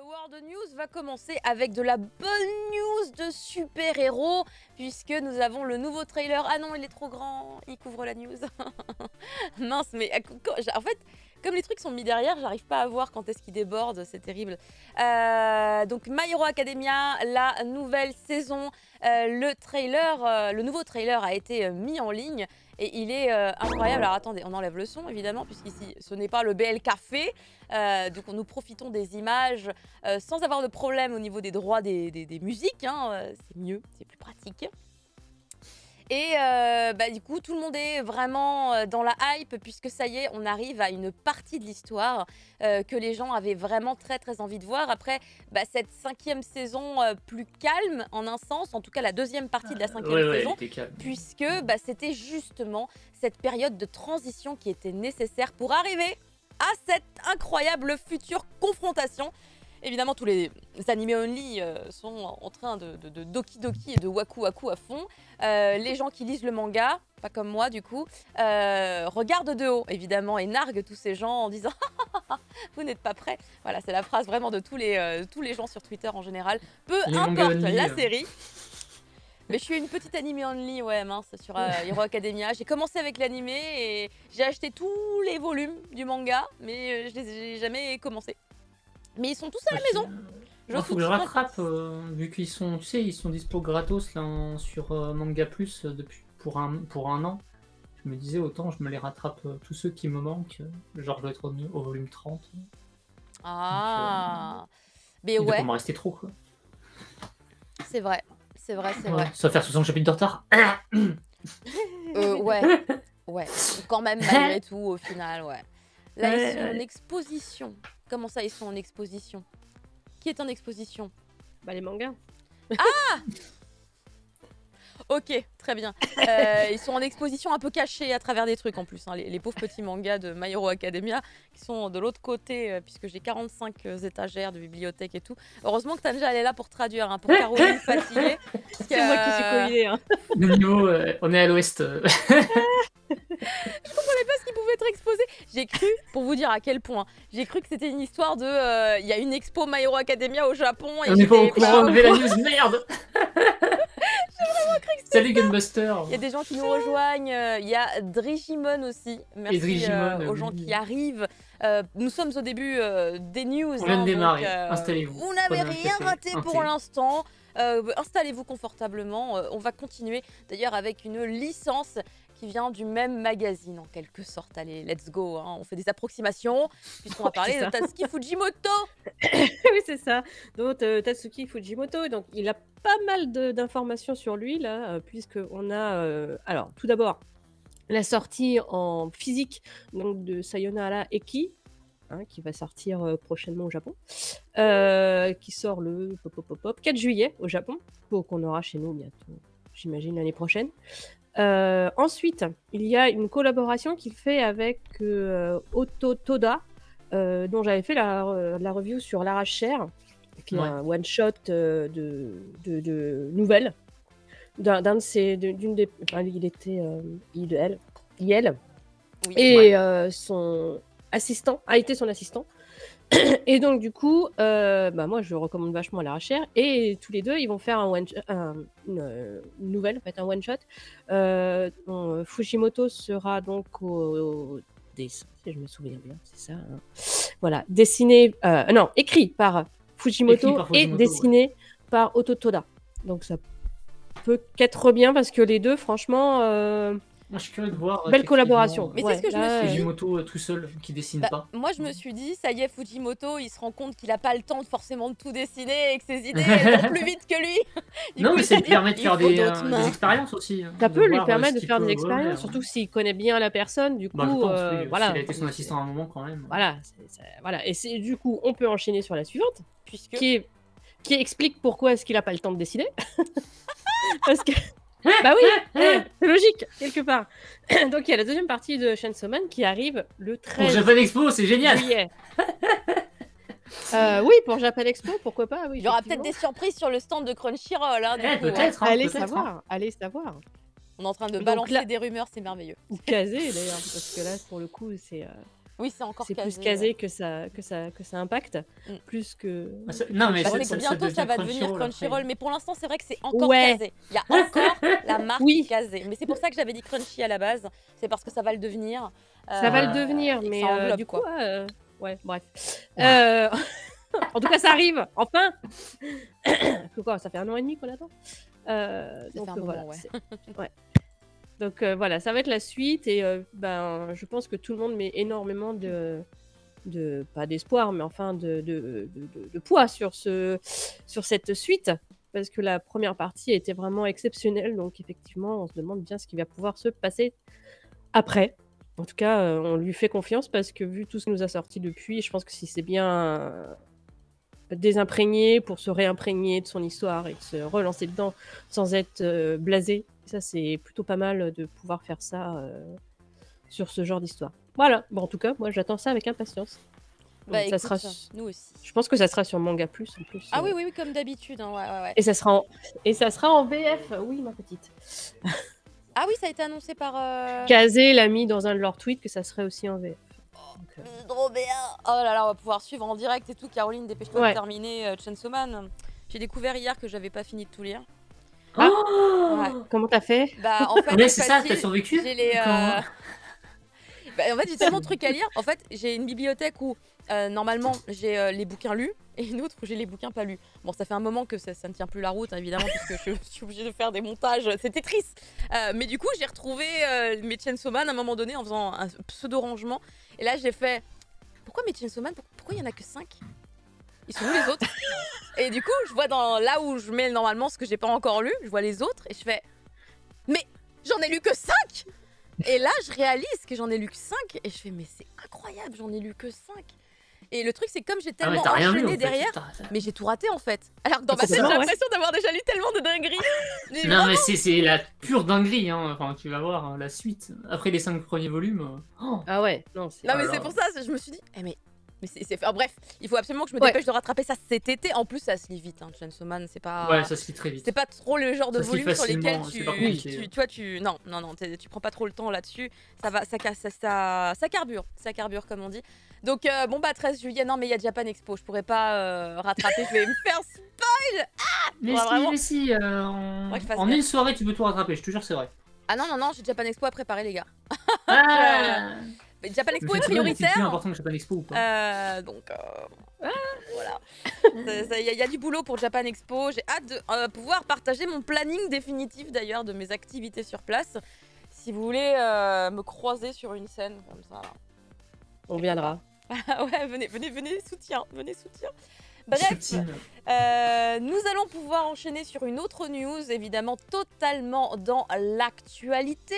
World News va commencer avec de la bonne news de super-héros, puisque nous avons le nouveau trailer. Ah non, il est trop grand, il couvre la news. Mince, mais en fait, comme les trucs sont mis derrière, j'arrive pas à voir quand est-ce qu'ils débordent, c'est terrible. Donc My Hero Academia, la nouvelle saison, le nouveau trailer a été mis en ligne. Et il est incroyable. Alors attendez, on enlève le son évidemment, puisqu'ici ce n'est pas le BL Café. Donc nous profitons des images sans avoir de problème au niveau des droits des musiques. Hein, c'est mieux, c'est plus pratique. Et du coup, tout le monde est vraiment dans la hype, puisque ça y est, on arrive à une partie de l'histoire que les gens avaient vraiment très très envie de voir. Après cette 5e saison plus calme en un sens, en tout cas la deuxième partie de la 5e saison, puisque c'était justement cette période de transition qui était nécessaire pour arriver à cette incroyable future confrontation. Évidemment, tous les animés only sont en train de doki doki et de waku waku à fond. Les gens qui lisent le manga, pas comme moi du coup, regardent de haut évidemment et narguent tous ces gens en disant vous n'êtes pas prêts. Voilà, c'est la phrase vraiment de tous les gens sur Twitter en général. Peu importe la série. Mais je suis une petite animé only, ouais, mince, sur Hero Academia. J'ai commencé avec l'animé et j'ai acheté tous les volumes du manga, mais je les ai jamais commencé. Mais ils sont tous à la maison. Il faut que je rattrape, vu qu'ils sont, tu sais, ils sont dispo gratos là, sur Manga Plus depuis pour un an. Je me disais autant je me les rattrape tous ceux qui me manquent. Genre je dois être au volume 30. Ah. Mais il ouais. doit m'en rester trop quoi. C'est vrai. C'est vrai. Ça va faire 60 chapitres de retard. Ouais. Quand même malgré tout au final, ouais. Là ils sont en exposition. Comment ça, ils sont en exposition? Qui est en exposition? Les mangas. Ah. Ok, très bien. Ils sont en exposition un peu cachés à travers des trucs en plus. Hein, les pauvres petits mangas de My Hero Academia qui sont de l'autre côté, puisque j'ai 45 étagères de bibliothèque et tout. Heureusement que Tanja, elle est là pour traduire, hein, pour Caroline fatiguée. C'est moi qui suis covidée. Hein. Le niveau, on est à l'ouest. Je comprenais pas ce qui pouvait être exposé. J'ai cru, pour vous dire à quel point, j'ai cru que c'était une histoire de... Il y a une expo My Hero Academia au Japon. Et on n'est pas au courant, on avait la news, merde. J'ai vraiment cru que c'était Salut Gunbuster. Il y a des gens qui nous rejoignent. Il y a Drigimon aussi. Merci aux gens qui arrivent. Nous sommes au début des news. On vient de démarrer. Donc, installez-vous. Vous n'avez rien raté pour l'instant. Installez-vous confortablement. On va continuer d'ailleurs avec une licence qui vient du même magazine en quelque sorte. Allez, let's go, hein. On fait des approximations puisqu'on va parler de Tatsuki Fujimoto. Oui, c'est ça. Donc Tatsuki Fujimoto, donc il a pas mal d'informations sur lui là, puisqu'on a alors tout d'abord la sortie en physique donc de Sayonara Eki. Qui va sortir prochainement au Japon, qui sort le 4 juillet au Japon, qu'on aura chez nous bientôt, j'imagine l'année prochaine. Ensuite, il y a une collaboration qu'il fait avec Otto Toda, dont j'avais fait la review sur l'Arrache-Chair, qui est un one-shot de nouvelles. D'un de ses... d'une des... Enfin, il était... IL. Oui, et son assistant a été son assistant. Et donc, du coup, moi, je recommande vachement l'Arrache-Chair. Et tous les deux, ils vont faire une nouvelle, en fait, un one-shot. Fujimoto sera donc au dessin, si je me souviens bien, c'est ça. Hein. Voilà, écrit par Fujimoto et dessiné par Otto Toda. Donc, ça peut qu'être bien parce que les deux, franchement... Moi, je suis curieux de voir. Belle collaboration. Mais c'est ce que je me suis dit. Fujimoto tout seul, qui dessine pas. Moi, je me suis dit, ça y est, Fujimoto, il se rend compte qu'il a pas le temps forcément de tout dessiner et que ses idées elles vont plus vite que lui. Non, mais ça lui permet de faire des expériences aussi. Ça peut lui permettre de faire des expériences, surtout s'il connaît bien la personne. Du coup, voilà. Il a été son assistant à un moment quand même. Voilà. Et du coup, on peut enchaîner sur la suivante, qui explique pourquoi est-ce qu'il a pas le temps de dessiner. Parce que. Bah oui, c'est logique, quelque part. Donc il y a la deuxième partie de Chainsaw Man qui arrive le 13 Pour Japan Expo, c'est génial. juillet. Oui, pour Japan Expo, pourquoi pas. Oui, il y aura peut-être des surprises sur le stand de Crunchyroll. Hein, peut-être. Allez savoir. On est en train de balancer des rumeurs, c'est merveilleux. Ou caser d'ailleurs, parce que là, pour le coup, c'est... Oui, c'est encore C'est plus casé. casé que ça impacte, Mm. plus que... Non, mais Bah, ça, c'est que bientôt devient ça va devenir Crunchyroll Crunchyroll, après. mais pour l'instant c'est vrai que c'est encore Ouais. casé. Il y a encore la marque Oui. casée. Mais c'est pour ça que j'avais dit Crunchy à la base, c'est parce que ça va le devenir. Ça va le devenir, et que mais ça englobe, du coup, quoi. ouais, bref. En tout cas, ça arrive, enfin. Quoi, ça fait 1 an et demi qu'on attend. Donc fait un moment, voilà. ouais. Ouais. Donc voilà, ça va être la suite et ben, je pense que tout le monde met énormément de pas d'espoir, mais enfin de poids sur cette suite, parce que la première partie était vraiment exceptionnelle. Donc effectivement, on se demande bien ce qui va pouvoir se passer après. En tout cas, on lui fait confiance parce que vu tout ce qu'il nous a sorti depuis, je pense que si c'est bien désimprégné pour se réimprégner de son histoire et de se relancer dedans sans être blasé, ça c'est plutôt pas mal de pouvoir faire ça sur ce genre d'histoire. Voilà, bon, en tout cas, moi j'attends ça avec impatience. Bah, Donc, ça écoute, sera... nous aussi. Je pense que ça sera sur Manga Plus en plus. Ah oui, oui, oui, comme d'habitude. Hein, ouais. Et ça sera en VF, oui, ma petite. Ah oui, ça a été annoncé par. Kazé l'a mis dans un de leurs tweets que ça serait aussi en VF. Donc, Trop bien. Oh là là, on va pouvoir suivre en direct et tout. Caroline, dépêche-toi Ouais. de terminer Chainsaw Man. J'ai découvert hier que j'avais pas fini de tout lire. Ah. Ouais. Comment t'as fait? Bah en fait, Mais c'est ça, facile, t'as survécu j'ai les. Comment Bah, en fait, j'ai tellement de trucs à lire. En fait, j'ai une bibliothèque où normalement j'ai les bouquins lus et une autre où j'ai les bouquins pas lus. Bon, ça fait un moment que ça ne tient plus la route, hein, évidemment, puisque je suis obligée de faire des montages. C'était triste. Mais du coup, j'ai retrouvé mes Chainsaw Man à un moment donné en faisant un pseudo-rangement. Et là, j'ai fait pourquoi mes Chainsaw Man, pourquoi il y en a que 5? Ils sont où les autres? Et du coup, je vois dans là où je mets normalement ce que j'ai pas encore lu, je vois les autres et je fais mais j'en ai lu que 5! Et là, je réalise que j'en ai lu que 5 et je fais mais c'est incroyable, j'en ai lu que 5. Et le truc, c'est que comme j'ai Ah ouais, tellement t'as rien vu, enchaîné en fait. derrière, mais j'ai tout raté en fait. Alors que dans ma C'est tête, j'ai ça, ouais. l'impression d'avoir déjà lu tellement de dingueries. Mais Non, mais c'est la pure dinguerie, hein. Enfin, tu vas voir hein, la suite. Après les 5 premiers volumes. Oh. Ah ouais, non, c'est... non, mais Alors. c'est pour ça, je me suis dit, mais c'est enfin, bref, il faut absolument que je me Ouais. dépêche de rattraper ça cet été. En plus, ça se lit vite, hein, Chainsaw Man, c'est pas. Ouais, ça se lit très vite. C'est pas trop le genre de Ça se lit volume sur lesquels facilement, tu, c'est pas compliqué. tu vois, non, tu prends pas trop le temps là-dessus. Ça va, ça carbure comme on dit. Donc bon bah 13 juillet, non mais il y a Japan Expo, je pourrais pas rattraper, je vais me faire spoil. Mais Ouais, si, vraiment. mais si, Ouais, que je fasse en gaffe. une soirée, tu peux tout rattraper, je te jure, c'est vrai. Ah non, j'ai Japan Expo à préparer les gars. Ah Mais Japan Mais Expo est c'est bien, mais c'est plus prioritaire. important que Japan Expo ou pas Donc voilà. Il y a du boulot pour Japan Expo. J'ai hâte de pouvoir partager mon planning définitif d'ailleurs de mes activités sur place. Si vous voulez me croiser sur une scène comme ça. Là. On viendra. Ouais, venez, soutien. Bref, Soutine. nous allons pouvoir enchaîner sur une autre news, évidemment totalement dans l'actualité,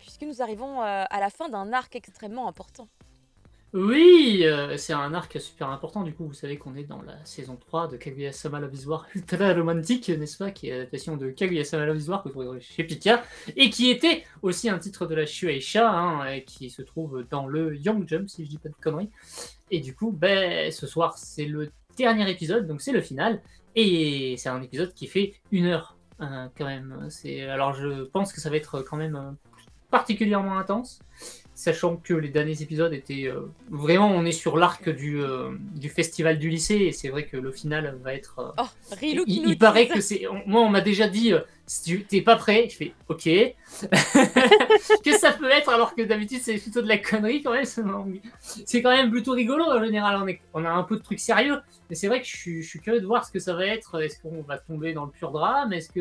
puisque nous arrivons à la fin d'un arc extrêmement important. Oui, c'est un arc super important, du coup, vous savez qu'on est dans la saison 3 de Kaguya-sama Love is War Ultra Romantique, n'est-ce pas, qui est l'adaptation de Kaguya-sama Love is War que vous trouverez chez Pika, et qui était aussi un titre de la Shueisha, hein, et qui se trouve dans le Young Jump, si je dis pas de conneries. Et du coup, ben, ce soir, c'est le dernier épisode, donc c'est le final, et c'est un épisode qui fait 1 heure, quand même. Alors je pense que ça va être quand même particulièrement intense, sachant que les derniers épisodes étaient vraiment, on est sur l'arc du festival du lycée, et c'est vrai que le final va être Oh, Rilou qui nous il paraît tease. que c'est, moi on m'a déjà dit si tu t'es pas prêt, je fais ok. Que ça peut être, alors que d'habitude c'est plutôt de la connerie quand même. C'est quand même plutôt rigolo en général, on a un peu de trucs sérieux, mais c'est vrai que je suis curieux de voir ce que ça va être. Est-ce qu'on va tomber dans le pur drame? Est-ce que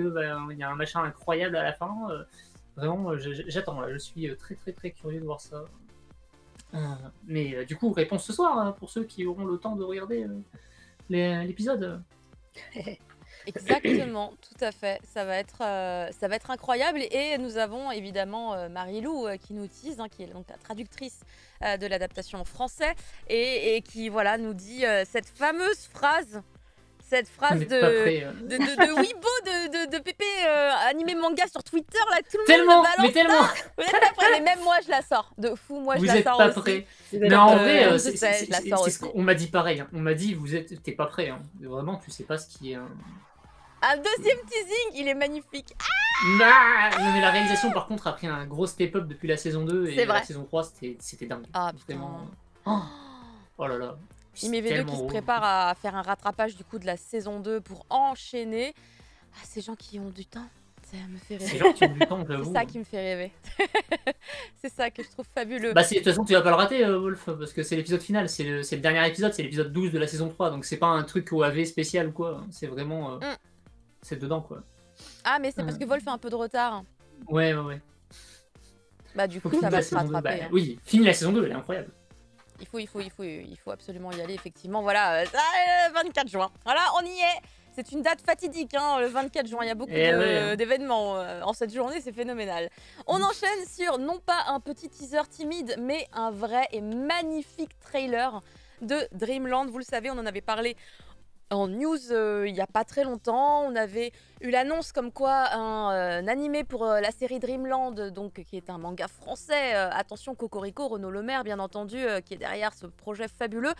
il y a un machin incroyable à la fin? Vraiment, j'attends là, je suis très très très curieux de voir ça. Mais du coup, réponse ce soir, hein, pour ceux qui auront le temps de regarder l'épisode. Exactement, tout à fait. Ça va être incroyable. Et nous avons évidemment Marie-Lou qui nous tease, hein, qui est donc la traductrice de l'adaptation en français, et qui voilà nous dit cette fameuse phrase. Cette On phrase n'est pas prêt, de Weibo de Pépé animé manga sur Twitter, là, tout le Tellement, monde balance mais tellement. Vous êtes pas prêts, mais même moi je la sors. De fou, moi Vous je la êtes sors pas aussi. prêt. Vous Mais allez- en vrai, je sais, je la sors aussi. on m'a dit pareil. Hein. On m'a dit, t'es pas prêt. Hein. Vraiment, tu sais pas ce qui est. Un deuxième teasing, il est magnifique. Non, mais la réalisation, par contre, a pris un gros step-up depuis la saison 2 et C'est vrai. la saison 3, c'était dingue. Ah putain. Vraiment. Oh là là. IMV2 qui Tellement se relou. prépare à faire un rattrapage du coup de la saison 2 pour enchaîner. Ah, ces gens qui ont du temps, ça me fait Ces rêver. gens qui ont du temps, C'est j'avoue. ça qui me fait rêver. C'est ça que je trouve fabuleux. Bah, de toute façon, tu vas pas le rater, Wolf, parce que c'est l'épisode final, c'est le dernier épisode, c'est l'épisode 12 de la saison 3, donc c'est pas un truc OAV spécial ou quoi, c'est vraiment. C'est dedans, quoi. Ah, mais c'est parce que Vol fait un peu de retard. Ouais, ouais, ouais. Bah, du Faut coup, que ça finisse va la se saison 2. rattraper. Bah, hein. oui, finis la saison 2, elle est incroyable. Il faut absolument y aller, effectivement. Voilà, 24 juin. Voilà, on y est. C'est une date fatidique, hein, le 24 juin. Il y a beaucoup d'événements en cette journée, c'est phénoménal. On enchaîne sur, non pas un petit teaser timide, mais un vrai et magnifique trailer de Dreamland. Vous le savez, on en avait parlé en news il n'y a pas très longtemps. On avait eu l'annonce comme quoi un animé pour la série Dreamland, donc, qui est un manga français, attention Cocorico, Renaud Lemaire bien entendu, qui est derrière ce projet fabuleux,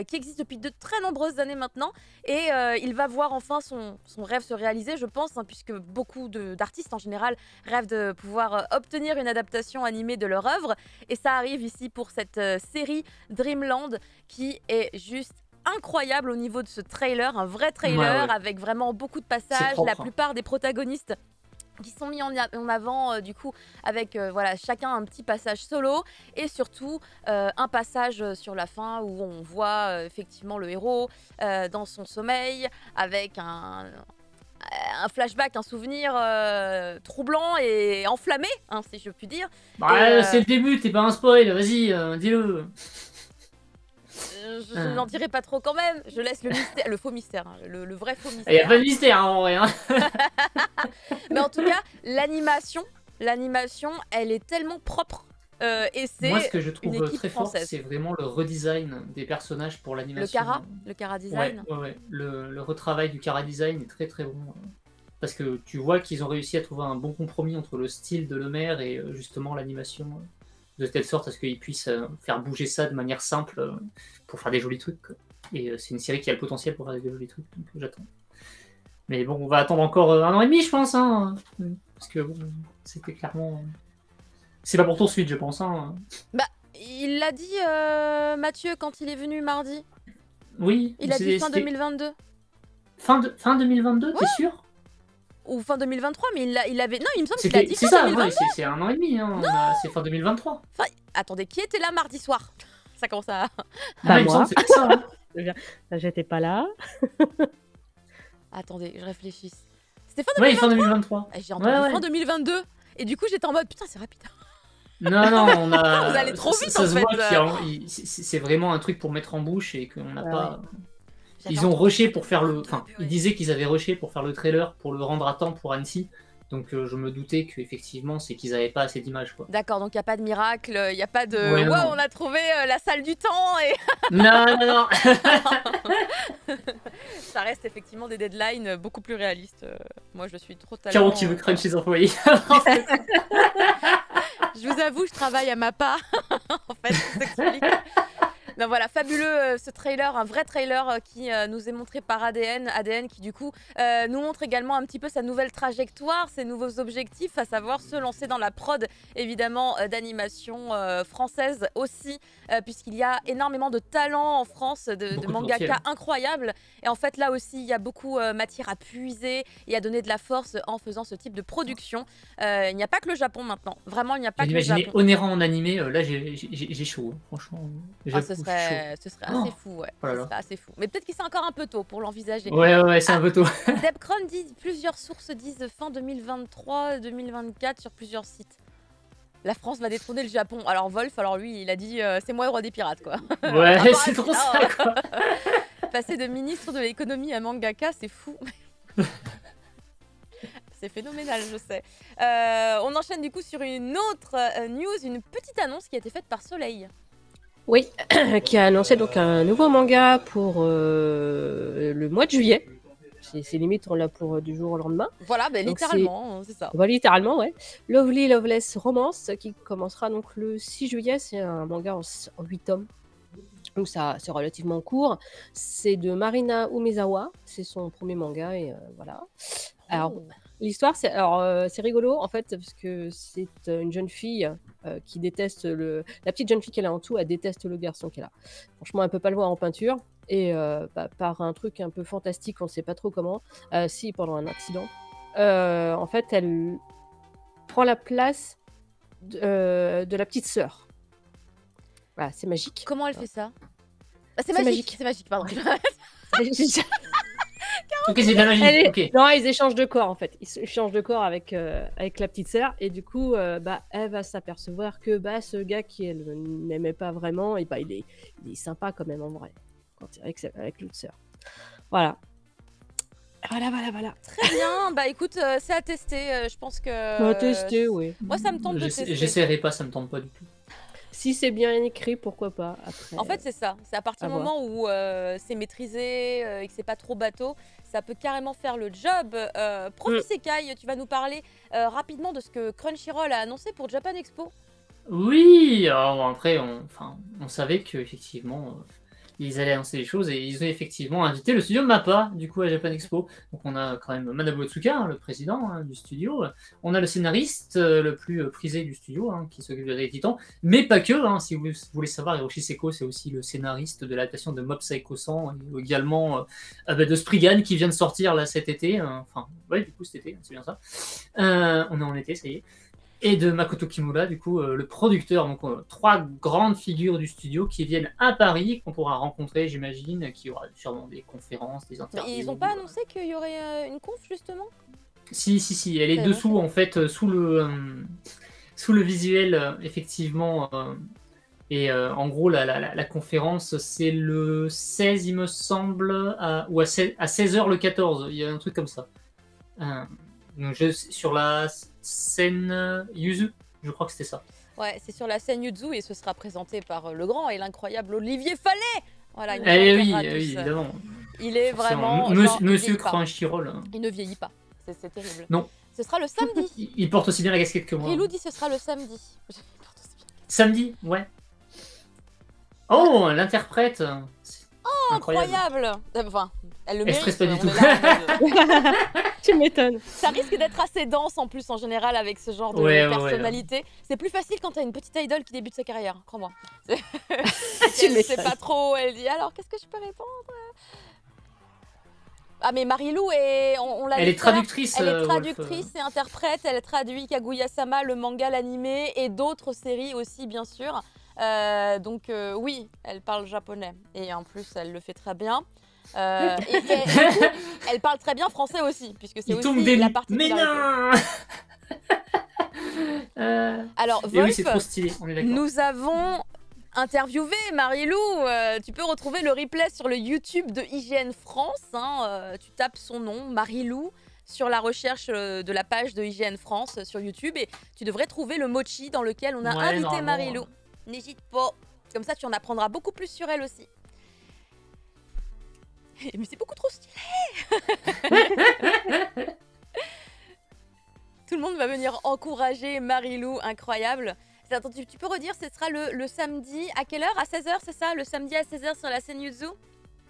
qui existe depuis de très nombreuses années maintenant, et il va voir enfin son rêve se réaliser, je pense, hein, puisque beaucoup d'artistes en général rêvent de pouvoir obtenir une adaptation animée de leur œuvre, et ça arrive ici pour cette série Dreamland qui est juste incroyable au niveau de ce trailer, un vrai trailer avec vraiment beaucoup de passages, la plupart des protagonistes qui sont mis en avant du coup avec voilà, chacun un petit passage solo, et surtout un passage sur la fin où on voit effectivement le héros dans son sommeil avec un flashback, un souvenir troublant et enflammé, hein, si je puis dire. Bah, c'est le début, t'es pas un spoil, vas-y, dis-le. Je n'en dirai pas trop quand même, je laisse le mystère, le faux mystère, hein, le vrai faux mystère. Il n'y a pas de mystère hein, en vrai. Hein. Mais en tout cas, l'animation, elle est tellement propre. Et c'est moi, ce que je trouve très française. fort, c'est vraiment le redesign des personnages pour l'animation. Le Cara design. Ouais. Le retravail du Cara design est très très bon. Parce que tu vois qu'ils ont réussi à trouver un bon compromis entre le style de Lemaire et justement l'animation. De telle sorte à ce qu'ils puissent faire bouger ça de manière simple pour faire des jolis trucs. Quoi. Et c'est une série qui a le potentiel pour faire des jolis trucs, donc j'attends. Mais bon, on va attendre encore 1 an et demi, je pense. Hein, parce que bon, c'était clairement. C'est pas pour tout de suite, je pense. Hein. Bah, il l'a dit, Mathieu, quand il est venu mardi. Oui. Il a dit fin 2022. Fin 2022, t'es sûr? Ou fin 2023, mais il avait. Non, il me semble qu'il a dit fin 2022. C'est 1 an et demi, hein. C'est fin 2023. Enfin, attendez, qui était là mardi soir? Ça commence à. Bah, il me semble que c'est ça. Hein. J'étais pas là. Attendez, je réfléchisse. C'était fin 2023. Oui, fin 2023. J'ai entendu fin 2022. Et du coup, j'étais en mode putain, c'est rapide. Non, on a. Vous allez trop vite ça en se fait. voit c'est vraiment un truc pour mettre en bouche et qu'on n'a pas. Ils ont rushé pour faire le. Enfin, ils disaient qu'ils avaient rushé pour faire le trailer, pour le rendre à temps pour Annecy. Donc je me doutais qu'effectivement, c'est qu'ils n'avaient pas assez d'images. D'accord, donc il n'y a pas de miracle, il n'y a pas de. Ouais, wow, on a trouvé la salle du temps et. Non. Ça reste effectivement des deadlines beaucoup plus réalistes. Moi, je suis trop Caro qui veut crunch ses employés. Je vous avoue, je travaille à ma part. En fait, ça s'explique. Non, voilà, fabuleux ce trailer, un vrai trailer qui nous est montré par ADN. ADN qui du coup nous montre également un petit peu sa nouvelle trajectoire, ses nouveaux objectifs, à savoir se lancer dans la prod évidemment d'animation française aussi, puisqu'il y a énormément de talents en France, de mangaka incroyables. Et en fait là aussi il y a beaucoup matière à puiser et à donner de la force en faisant ce type de production. Il n'y a pas que le Japon maintenant, vraiment il n'y a pas que le Japon. Imaginez Onera en animé, là j'ai chaud, franchement. Ce serait assez fou, ouais. Ce serait assez fou. Mais peut-être qu'il c'est encore un peu tôt pour l'envisager. Ouais, c'est un peu tôt. Debcron dit, plusieurs sources disent fin 2023-2024 sur plusieurs sites. La France va détrôner le Japon. Alors Wolf, alors lui, il a dit c'est moi le roi des pirates, quoi. Ouais, c'est trop ça, quoi. Passer de ministre de l'économie à mangaka, c'est fou. C'est phénoménal, je sais. On enchaîne du coup sur une autre news, une petite annonce qui a été faite par Soleil. Oui, qui a annoncé donc un nouveau manga pour le mois de juillet. C'est limite, on l'a pour du jour au lendemain. Voilà, bah, littéralement, c'est ça. Bah, littéralement, ouais. Lovely Loveless Romance, qui commencera donc le 6 juillet. C'est un manga en 8 tomes. Donc ça, c'est relativement court. C'est de Marina Umezawa. C'est son premier manga, et voilà. Alors, l'histoire, c'est rigolo en fait parce que c'est une jeune fille qui déteste la petite jeune fille qu'elle a en tout, elle déteste le garçon qu'elle a. Franchement, elle peut pas le voir en peinture et par un truc un peu fantastique, on sait pas trop comment, si pendant un accident, en fait, elle prend la place de la petite sœur. Voilà, c'est magique. Comment elle fait ça? Ah, C'est magique. C'est magique, pardon. Ok, c'est bien magique. Ok. Non, ils échangent de corps en fait. Ils échangent de corps avec la petite sœur et du coup, elle va s'apercevoir que ce gars qui elle n'aimait pas vraiment, et il est sympa quand même en vrai quand avec l'autre sœur. Voilà. Voilà. Très bien, bah écoute, c'est à tester. Je pense que. On va tester, oui. Moi, ça me tente de tester. J'essaierai pas, ça me tente pas du tout. Si c'est bien écrit, pourquoi pas après. En fait, c'est ça. C'est à partir du moment où c'est maîtrisé et que c'est pas trop bateau, ça peut carrément faire le job. Prof Isekai, tu vas nous parler rapidement de ce que Crunchyroll a annoncé pour Japan Expo. Oui, alors après, on savait qu'effectivement, ils allaient annoncer les choses et ils ont effectivement invité le studio MAPPA, du coup, à Japan Expo. Donc on a quand même Manabu Otsuka, le président du studio. On a le scénariste le plus prisé du studio, qui s'occupe de les Titans. Mais pas que, si vous voulez savoir, Hiroshi Seko, c'est aussi le scénariste de l'adaptation de Mob Psycho 100, et également de Spriggan, qui vient de sortir là cet été. Du coup cet été, c'est bien ça. On est en été, ça y est. Et de Makoto Kimura, du coup, le producteur. Donc, 3 grandes figures du studio qui viennent à Paris, qu'on pourra rencontrer, j'imagine, qui aura sûrement des conférences, des interviews. Mais ils n'ont pas annoncé qu'il y aurait une conf, justement? Si, elle est dessous, en fait, sous le visuel, effectivement. Et en gros, la conférence, c'est le 16, il me semble, ou à 16h le 14. Il y a un truc comme ça. Donc, sur la scène Yuzu, je crois que c'était ça. Ouais, c'est sur la scène Yuzu et ce sera présenté par le grand et l'incroyable Olivier Fallet. Voilà, oui, évidemment. Il est vraiment... Monsieur Crunchyroll. Il ne vieillit pas, c'est terrible. Non. Ce sera le samedi. Il porte aussi bien la casquette que moi. Rilou dit ce sera le samedi. Samedi, ouais. Oh, l'interprète. Oh, incroyable. Enfin, elle le mérite. Elle stresse pas du tout. Tu m'étonnes. Ça risque d'être assez dense en plus en général avec ce genre de personnalité. Ouais. C'est plus facile quand t'as une petite idole qui débute sa carrière, crois-moi. Elle sait pas trop, elle dit alors qu'est-ce que je peux répondre? Ah mais Marilou on l'a dit. Elle est traductrice. Elle est traductrice et interprète. Elle traduit Kaguya-sama, le manga, l'animé et d'autres séries aussi bien sûr. Donc oui, elle parle japonais et en plus elle le fait très bien. Et du coup, elle parle très bien français aussi, puisque c'est aussi la particularité. Mais non. Alors, Wolf, oui, c'est trop stylé, on est d'accord. Nous avons interviewé Marilou. Tu peux retrouver le replay sur le YouTube de IGN France. Tu tapes son nom, Marilou, sur la recherche de la page de IGN France sur YouTube et tu devrais trouver le mochi dans lequel on a invité Marilou. N'hésite pas. Comme ça, tu en apprendras beaucoup plus sur elle aussi. Mais c'est beaucoup trop stylé. Tout le monde va venir encourager Marilou, incroyable. Attends, tu peux redire, ce sera le samedi, à quelle heure? À 16h, c'est ça? Le samedi à 16h sur la scène Yuzu?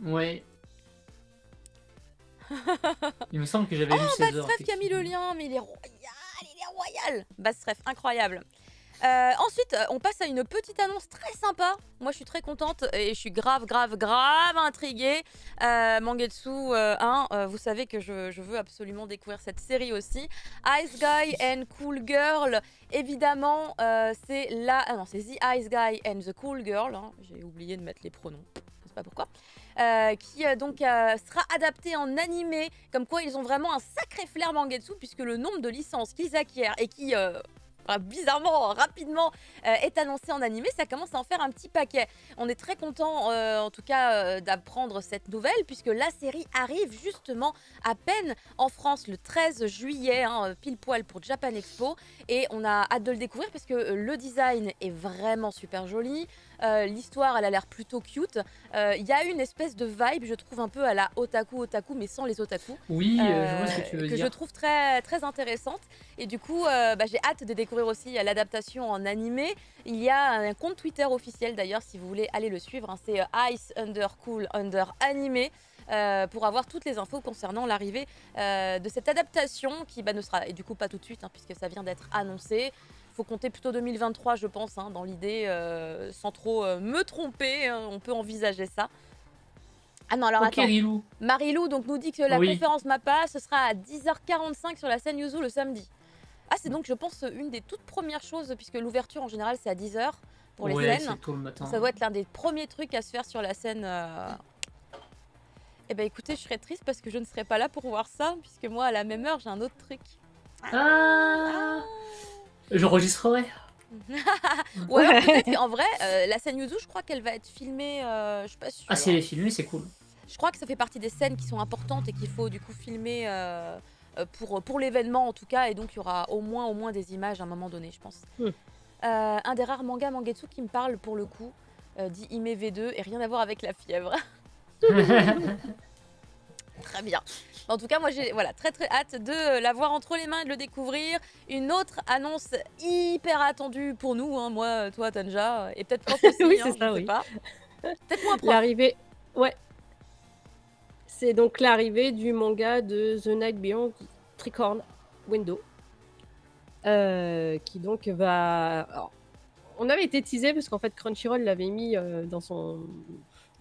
Ouais. Il me semble que j'avais lu 16h. Bastref qui a mis le lien, mais il est royal. Bastref, incroyable. Ensuite, on passe à une petite annonce très sympa. Moi, je suis très contente et je suis grave intriguée. Mangetsu 1, vous savez que je veux absolument découvrir cette série aussi. Ice Guy and Cool Girl, évidemment, c'est c'est The Ice Guy and the Cool Girl. J'ai oublié de mettre les pronoms, je sais pas pourquoi. Qui sera adapté en animé. Comme quoi, ils ont vraiment un sacré flair Mangetsu, puisque le nombre de licences qu'ils acquièrent et qui... bizarrement, rapidement, est annoncé en animé, ça commence à en faire un petit paquet. On est très content, en tout cas, d'apprendre cette nouvelle, puisque la série arrive justement à peine en France le 13 juillet, pile poil pour Japan Expo, et on a hâte de le découvrir, parce que le design est vraiment super joli. L'histoire, elle a l'air plutôt cute. Il y a une espèce de vibe, je trouve, un peu à la otaku, mais sans les otaku. Oui, je vois ce que tu veux dire. Que je trouve très intéressante. Et du coup, j'ai hâte de découvrir aussi l'adaptation en animé. Il y a un compte Twitter officiel, d'ailleurs, si vous voulez aller le suivre. C'est Ice _Cool _Animé. pour avoir toutes les infos concernant l'arrivée de cette adaptation qui ne sera, et du coup pas tout de suite, hein, puisque ça vient d'être annoncé. Faut compter plutôt 2023, je pense, hein, dans l'idée, sans trop me tromper, hein, on peut envisager ça. Ah non, alors Ok, attends, Rilou. Marilou donc, nous dit que la Oui. conférence MAPPA, ce sera à 10h45 sur la scène Yuzu le samedi. Ah, c'est donc, je pense, une des toutes premières choses, puisque l'ouverture en général c'est à 10h pour les Ouais, scènes. c'est tôt le matin. Donc, ça doit être l'un des premiers trucs à se faire sur la scène. Eh ben écoutez, je serais triste parce que je ne serai pas là pour voir ça, puisque moi à la même heure j'ai un autre truc. Ah, j'enregistrerai. Ou alors peut-être qu'en vrai, la scène Yuzu, je crois qu'elle va être filmée, je suis pas sûre. Ah, si elle est filmée, c'est cool. Je crois que ça fait partie des scènes qui sont importantes et qu'il faut du coup filmer pour l'événement en tout cas, et donc il y aura au moins des images à un moment donné, je pense. Un des rares mangas Mangetsu qui me parle pour le coup, dit Hime V2 et rien à voir avec la fièvre. Très bien. En tout cas, moi j'ai très hâte de l'avoir entre les mains et de le découvrir. Une autre annonce hyper attendue pour nous, hein, moi, toi, Tanja, et peut-être Prof aussi, Oui, hein, c'est ça, je sais oui. pas. Peut-être moins Prof. L'arrivée, ouais. C'est donc l'arrivée du manga de The Night Beyond Tricorn Window. Qui donc va... Alors, on avait été teasé parce qu'en fait Crunchyroll l'avait mis dans son...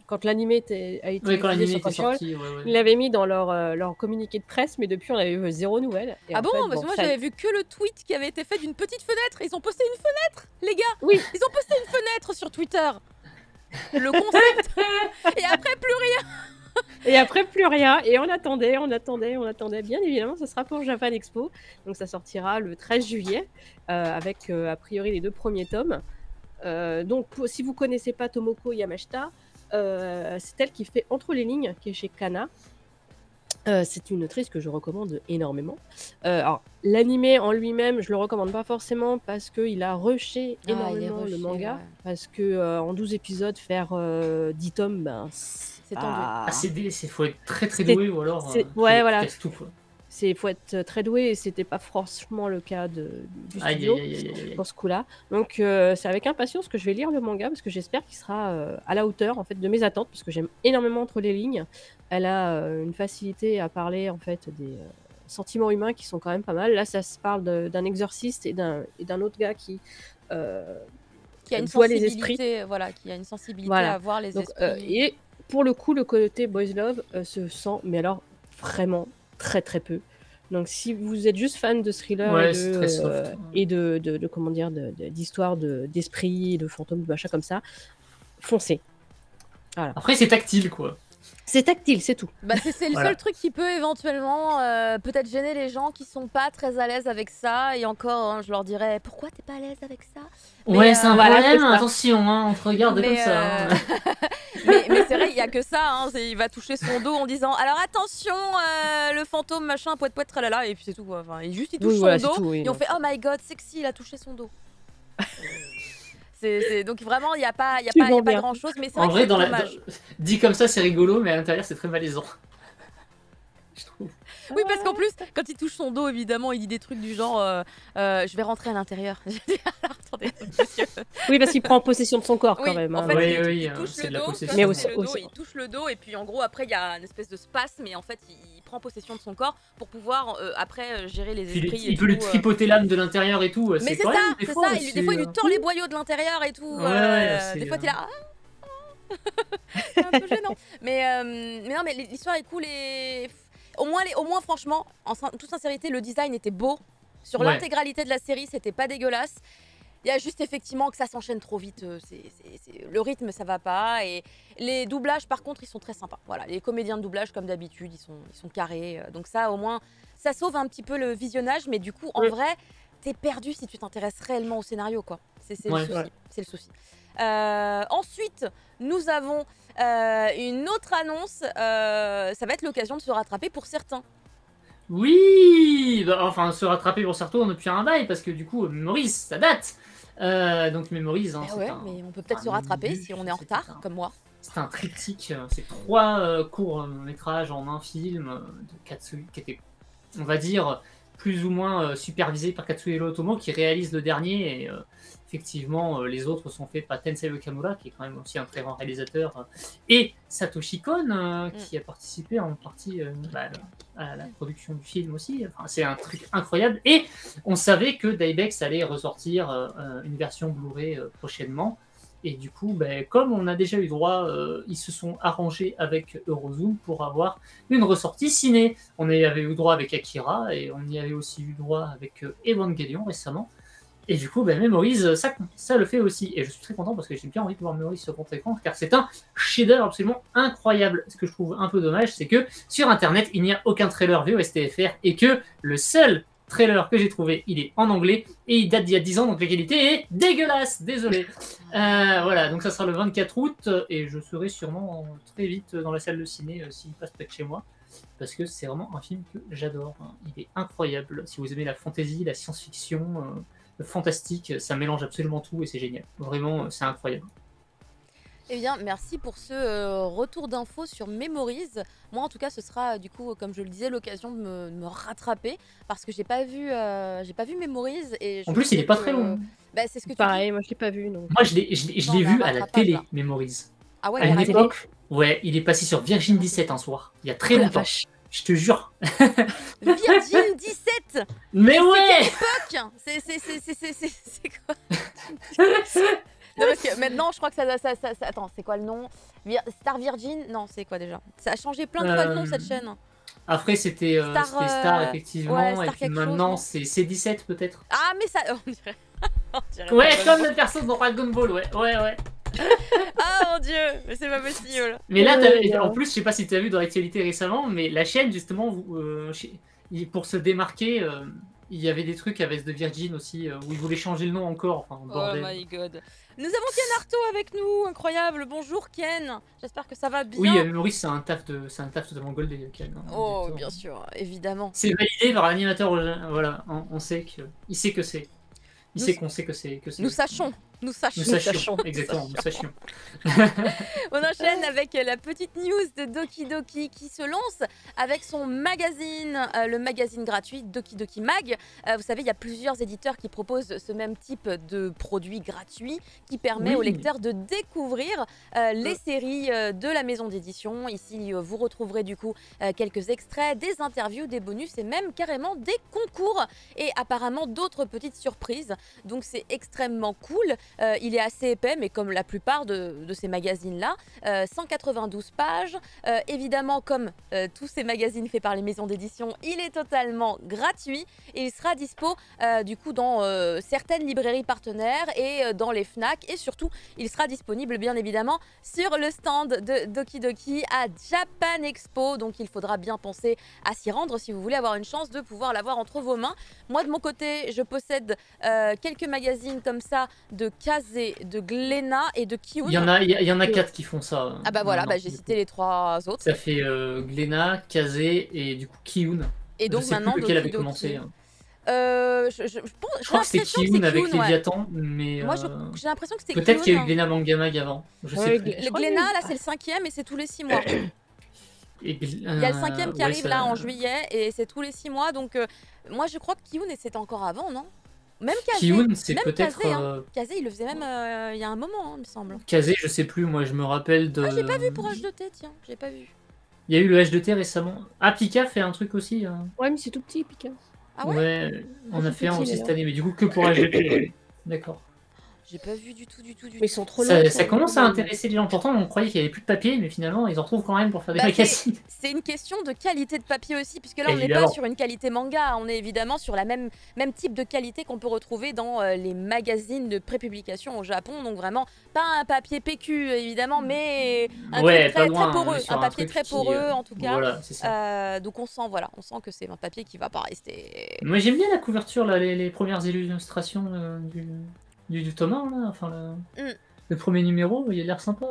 Quand l'animé a été Ouais, quand l'anime sur était Crunchyroll, sorti, ouais. ils l'avaient mis dans leur communiqué de presse, mais depuis on avait eu zéro nouvelle. Et Ah en bon, fait, parce que moi ça- j'avais vu que le tweet qui avait été fait d'une petite fenêtre. Ils ont posté une fenêtre, les gars. Oui. Ils ont posté une fenêtre sur Twitter. Le concept. Et après plus rien. Et après, plus rien. Et on attendait. Bien évidemment, ce sera pour Japan Expo. Donc, ça sortira le 13 juillet, avec a priori les 2 premiers tomes. Donc, si vous connaissez pas Tomoko Yamashita, c'est elle qui fait Entre les lignes, qui est chez Kana. C'est une autrice que je recommande énormément. Alors, l'animé en lui-même, je le recommande pas forcément parce qu'il a rushé il est énormément le rushé, manga. ouais. Parce que en 12 épisodes, faire 10 tomes, ben, C'est tendu. Ah, faut être très C'est- doué ou alors c'est- tu ouais, voilà. casses tout, quoi. Faut être très doué et c'était pas franchement le cas du Aïe, studio aïe, aïe, aïe, aïe. pour ce coup-là. Donc c'est avec impatience que je vais lire le manga parce que j'espère qu'il sera à la hauteur en fait de mes attentes parce que j'aime énormément Entre les lignes. Elle a une facilité à parler en fait des sentiments humains qui sont quand même pas mal. Là, ça se parle d'un exorciste et d'un autre gars qui Qui a une voit les esprits. sensibilité, voilà, qui a une sensibilité Voilà. à voir les Donc, esprits. et pour le coup, le côté boys love se sent, mais alors vraiment très très peu. Donc, si vous êtes juste fan de thriller Ouais, et c'est de très soft. et de comment dire d'histoire d'esprit, de fantômes, de machin comme ça, foncez. Voilà. Après, c'est tactile, quoi. C'est tactile, c'est tout. Bah, c'est le Voilà. seul truc qui peut éventuellement peut-être gêner les gens qui sont pas très à l'aise avec ça. Et encore, hein, je leur dirais pourquoi t'es pas à l'aise avec ça. Mais, Ouais, c'est un voilà, problème, c'est ça. attention, hein, on te regarde Mais, comme ça. hein. mais c'est vrai, il y a que ça. Hein, il va toucher son dos en disant alors attention, le fantôme machin, poète poète tralala, et puis c'est tout. Quoi. Enfin, il touche Oui, son voilà, dos c'est tout, oui, et on non. fait oh my god, sexy, il a touché son dos. Donc vraiment, il n'y a pas, Tu vends bien. grand chose, mais c'est En vrai vrai, que c'est dommage. dit comme ça, c'est rigolo, mais à l'intérieur, c'est très malaisant. Je trouve. Oui, parce qu'en plus, quand il touche son dos, évidemment, il dit des trucs du genre je vais rentrer à l'intérieur. Alors, attendez, monsieur. Oui, parce qu'il prend possession de son corps Oui, quand même. en hein. fait, Oui, il, oui, il touche c'est le de la dos, possession. comme Mais ça, aussi- c'est le dos, aussi- il touche le dos, et puis en gros, après, il y a une espèce de spasme, et en fait, il prend possession de son corps pour pouvoir après gérer les Puis esprits. il peut lui tripoter l'âme de l'intérieur et tout. Mais c'est c'est quand ça, même, des c'est fois, ça. Des fois, il lui tord les boyaux de l'intérieur et tout. Ouais, Des c'est, fois, t'es là. C'est un peu gênant. Mais non, mais l'histoire est cool et au moins, franchement, en toute sincérité, le design était beau. Sur Ouais. l'intégralité de la série, c'était pas dégueulasse. Il y a juste effectivement que ça s'enchaîne trop vite. Le rythme, ça va pas. Et les doublages, par contre, ils sont très sympas. Voilà, les comédiens de doublage, comme d'habitude, ils sont carrés. Donc ça, au moins, ça sauve un petit peu le visionnage. Mais du coup, en Ouais. vrai, t'es perdu si tu t'intéresses réellement au scénario, quoi. C'est Ouais. le souci. Ouais. C'est le souci. Ensuite, nous avons une autre annonce. Ça va être l'occasion de se rattraper pour certains. Oui, bah, enfin se rattraper pour certains depuis un bail parce que du coup Memories ça date. Donc Memories, hein, Eh c'est ouais, un, mais on peut peut-être un se rattraper minibus, si on est en c'est retard, un- comme moi. c'est un triptyque, c'est 3 courts métrages en un film de Katsuhi qui étaient, on va dire, plus ou moins supervisé par Katsuhiro Otomo qui réalise le dernier. Et effectivement, les autres sont faits par Tensei Okamura, qui est quand même aussi un très grand réalisateur, et Satoshi Kon, qui a participé en partie à la production du film aussi. Enfin, c'est un truc incroyable. Et on savait que Daibex allait ressortir une version Blu-ray prochainement. Et du coup, comme on a déjà eu droit, ils se sont arrangés avec Eurozoom pour avoir une ressortie ciné. On y avait eu droit avec Akira et on y avait aussi eu droit avec Evangelion récemment. Et du coup, Memories, ça le fait aussi. Et je suis très content parce que j'ai bien envie de voir Memories sur grand écran, car c'est un chef-d'œuvre absolument incroyable. Ce que je trouve un peu dommage, c'est que sur Internet, il n'y a aucun trailer VOSTFR et que le seul trailer que j'ai trouvé, il est en anglais et il date d'il y a 10 ans, donc la qualité est dégueulasse, désolé. Voilà, donc ça sera le 24 août et je serai sûrement très vite dans la salle de ciné s'il passe près de chez moi, parce que c'est vraiment un film que j'adore. Il est incroyable. Si vous aimez la fantasy, la science-fiction, le fantastique, ça mélange absolument tout et c'est génial. Vraiment, c'est incroyable. Eh bien, merci pour ce retour d'infos sur Memories. Moi, en tout cas, ce sera, du coup, comme je le disais, l'occasion de me rattraper parce que j'ai pas vu Memories. Et en plus, il est pas très long. C'est ce que pareil, moi je l'ai pas vu. Donc. Moi, je l'ai vu à la télé, là. Memories. Ah ouais, à une époque, ouais, il est passé sur Virgin 17 un soir, il y a très longtemps. Je te jure. Virgin 17. Mais ouais. C'est quoi? Non, parce que maintenant, je crois que ça attends, c'est quoi le nom? Star Virgin? Non, c'est quoi déjà? Ça a changé plein de fois de nom, cette chaîne. Après, c'était Star, effectivement. Ouais, Star et puis maintenant, c'est C17 peut-être. Ah, mais ça. On dirait ouais, comme le perso dans Dragon Ball, ouais. Ah mon dieu, mais c'est pas possible. Mais là, en plus, je sais pas si tu as vu dans l'actualité récemment, mais la chaîne, justement, pour se démarquer, il y avait des trucs avec The Virgin aussi, où ils voulaient changer le nom encore. Enfin, oh my god. Nous avons Ken Arto avec nous, incroyable. Bonjour Ken, j'espère que ça va bien. Oui, Maurice, c'est un taf totalement goldé, Ken. Oh, bien sûr, évidemment. C'est validé par l'animateur, voilà, on sait qu'il sait que c'est. Il sait qu'on sait que c'est. Nous sachions. Exactement, nous sachions. On enchaîne avec la petite news de Doki Doki qui se lance avec son magazine, le magazine gratuit Doki Doki Mag. Vous savez, il y a plusieurs éditeurs qui proposent ce même type de produit gratuit qui permet aux lecteurs de découvrir les séries de la maison d'édition. Ici, vous retrouverez du coup quelques extraits, des interviews, des bonus et même carrément des concours et apparemment d'autres petites surprises. Donc c'est extrêmement cool. Il est assez épais, mais comme la plupart de ces magazines-là, 192 pages. Évidemment, comme tous ces magazines faits par les maisons d'édition, il est totalement gratuit et il sera dispo du coup dans certaines librairies partenaires et dans les FNAC. Et surtout, il sera disponible bien évidemment sur le stand de Doki Doki à Japan Expo. Donc il faudra bien penser à s'y rendre si vous voulez avoir une chance de pouvoir l'avoir entre vos mains. Moi, de mon côté, je possède quelques magazines comme ça de Kazé, de Glénat et de Kiun. Il y en a 4 qui font ça. Ah bah voilà, j'ai cité les 3 autres. Ça fait Glénat, Kazé et du coup Kiun. Et donc maintenant lequel avait commencé. Je crois que c'était Kiun avec Léviathan, mais moi j'ai l'impression que c'était Kiun. Peut-être qu'il y a eu Glénat Manga Mag avant. Je sais plus. Le Glénat là c'est le 5e et c'est tous les 6 mois. Il y a le 5e qui arrive là en juillet et c'est tous les 6 mois. Donc moi je crois que Kiun c'était encore avant, non? Même Kazé, Kiun, c'est peut-être. Kazé, il le faisait même il y a un moment, il me semble. Kazé, je sais plus, moi je me rappelle de. Ah, j'ai pas vu pour H2T, tiens, j'ai pas vu. Il y a eu le H2T récemment. Ah, Pika fait un truc aussi. Ouais, mais c'est tout petit, Pika. Ah ouais? Ouais, on a fait un aussi cette année, mais du coup que pour H2T. D'accord. J'ai pas vu du tout. Mais ils sont trop longs. Ça commence à intéresser les gens. Pourtant, on croyait qu'il n'y avait plus de papier, mais finalement, ils en retrouvent quand même pour faire des magazines. C'est une question de qualité de papier aussi, puisque là, on n'est pas sur une qualité manga. On est évidemment sur la même type de qualité qu'on peut retrouver dans les magazines de prépublication au Japon. Donc vraiment, pas un papier PQ, évidemment, mais un truc très poreux. Un papier très poreux, en tout cas. Voilà, c'est ça. Donc on sent que c'est un papier qui va pas rester... Moi, j'aime bien la couverture, là, les premières illustrations du Thomas, là, enfin le premier numéro, il a l'air sympa.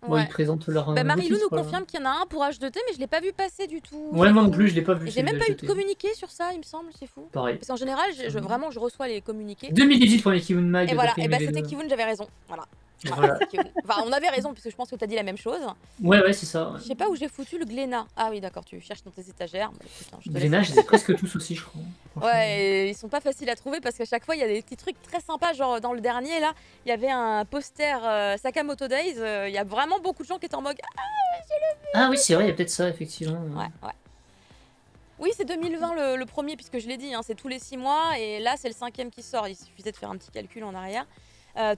Bon, ils présentent leur. Marilou nous confirme qu'il y en a un pour H2T, mais je l'ai pas vu passer du tout. Ouais, moi non plus, je l'ai pas vu. J'ai même pas eu de communiqué sur ça, il me semble, c'est fou. Pareil. Parce qu'en général, vraiment, je reçois les communiqués. 2018 pour les Kiun Mag. Et voilà, et c'était Kiun, j'avais raison. Voilà. Voilà. Enfin, on avait raison, puisque je pense que tu as dit la même chose. Ouais, c'est ça. Je sais pas où j'ai foutu le Glénat. Ah oui, d'accord, tu cherches dans tes étagères. Bah, écoute, hein, je te laisse. Glénat, je les ai presque tous aussi, je crois. Ouais, et ils sont pas faciles à trouver parce qu'à chaque fois il y a des petits trucs très sympas. Genre dans le dernier là, il y avait un poster Sakamoto Days. Il y a vraiment beaucoup de gens qui étaient en mode Ah oui, c'est vrai, il y a peut-être ça, effectivement. ouais. Oui, c'est 2020 le premier, puisque je l'ai dit, hein, c'est tous les 6 mois. Et là, c'est le 5e qui sort. Il suffisait de faire un petit calcul en arrière.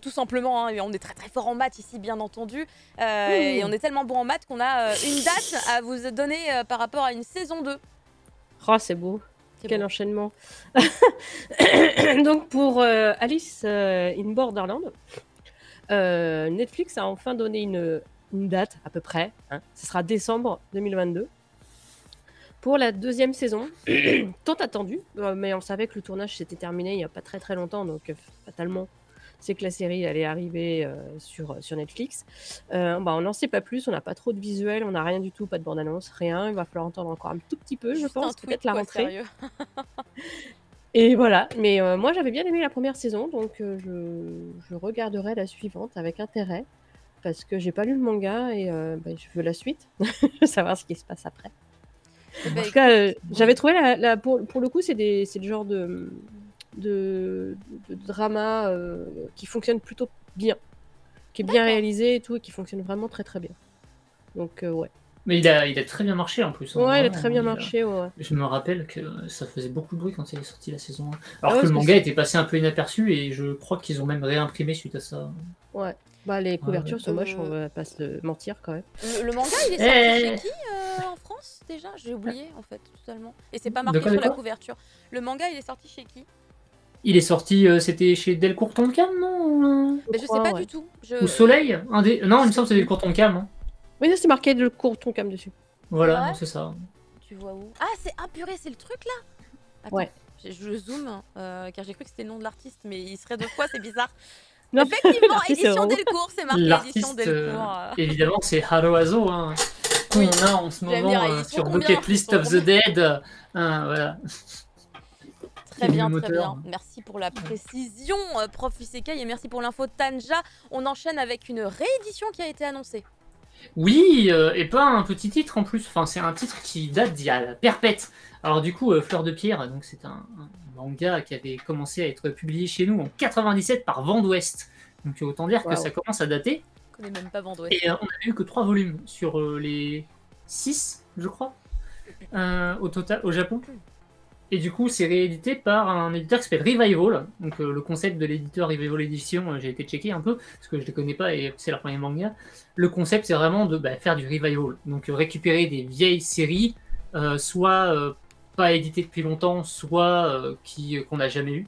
Tout simplement, hein, on est très très fort en maths ici, bien entendu. Et on est tellement bon en maths qu'on a une date à vous donner par rapport à une saison 2. Oh, c'est beau. C'est Quel beau. enchaînement. Donc pour Alice in Borderland, Netflix a enfin donné une date à peu près. Hein. Ce sera décembre 2022. Pour la 2e saison, tant attendu, mais on savait que le tournage s'était terminé il n'y a pas très très longtemps, donc fatalement, c'est que la série allait arriver sur Netflix. On n'en sait pas plus, on n'a pas trop de visuels, on n'a rien du tout, pas de bande-annonce, rien. Il va falloir entendre encore un tout petit peu, je Juste pense, un tweet, peut-être la quoi, rentrée. sérieux. Et voilà, mais moi j'avais bien aimé la première saison, donc je regarderai la suivante avec intérêt, parce que j'ai pas lu le manga et je veux la suite, je veux savoir ce qui se passe après. En tout cas, j'avais trouvé pour le coup, c'est le genre de drama qui fonctionne plutôt bien, qui est bien réalisé et tout, et qui fonctionne vraiment très très bien. Donc ouais. Mais il a très bien marché en plus. Hein, Ouais, vraiment, il a très bien marché, ouais. Je me rappelle que ça faisait beaucoup de bruit quand il est sorti la saison 1. Alors que le manga était passé un peu inaperçu et je crois qu'ils ont même réimprimé suite à ça. Ouais. Bah les couvertures sont moches, on va pas se mentir quand même. Le manga, il est sorti chez qui en France déjà? J'ai oublié en fait totalement. Et c'est pas marqué sur la couverture. Le manga, il est sorti chez qui? Il est sorti, c'était chez Delcourt Tonkam, non? Mais je sais pas du tout. Ou Soleil Non, il me semble que c'est Delcourt Tonkam. Hein. Oui, c'est marqué Delcourt Tonkam dessus. Voilà, c'est ça. Tu vois où? Ah, c'est purée, c'est le truc là. Attends, ouais. Je zoome car j'ai cru que c'était le nom de l'artiste, mais il serait 2 fois, c'est bizarre. Non, effectivement, édition Delcourt, c'est marqué édition Delcourt. Évidemment, c'est Haruazo, hein, qu'on a en ce moment sur Bucket List of the Dead. Voilà. Très bien, très bien. Merci pour la précision, Prof Isekai, et merci pour l'info Tanja. On enchaîne avec une réédition qui a été annoncée. Oui, et pas un petit titre en plus. Enfin, c'est un titre qui date d'il y a la perpète. Alors du coup, Fleur de Pierre, donc c'est un manga qui avait commencé à être publié chez nous en 97 par Vent d'Ouest. Donc autant dire que ça commence à dater. Je connais même pas Vent d'Ouest. Et on n'a eu que 3 volumes sur les 6, je crois, au total, au Japon. Et du coup, c'est réédité par un éditeur qui s'appelle Revival. Donc le concept de l'éditeur Revival Edition, j'ai été checker un peu, parce que je ne les connais pas et c'est leur premier manga. Le concept, c'est vraiment de faire du revival. Donc récupérer des vieilles séries, soit pas éditées depuis longtemps, soit qu'on n'a jamais eu.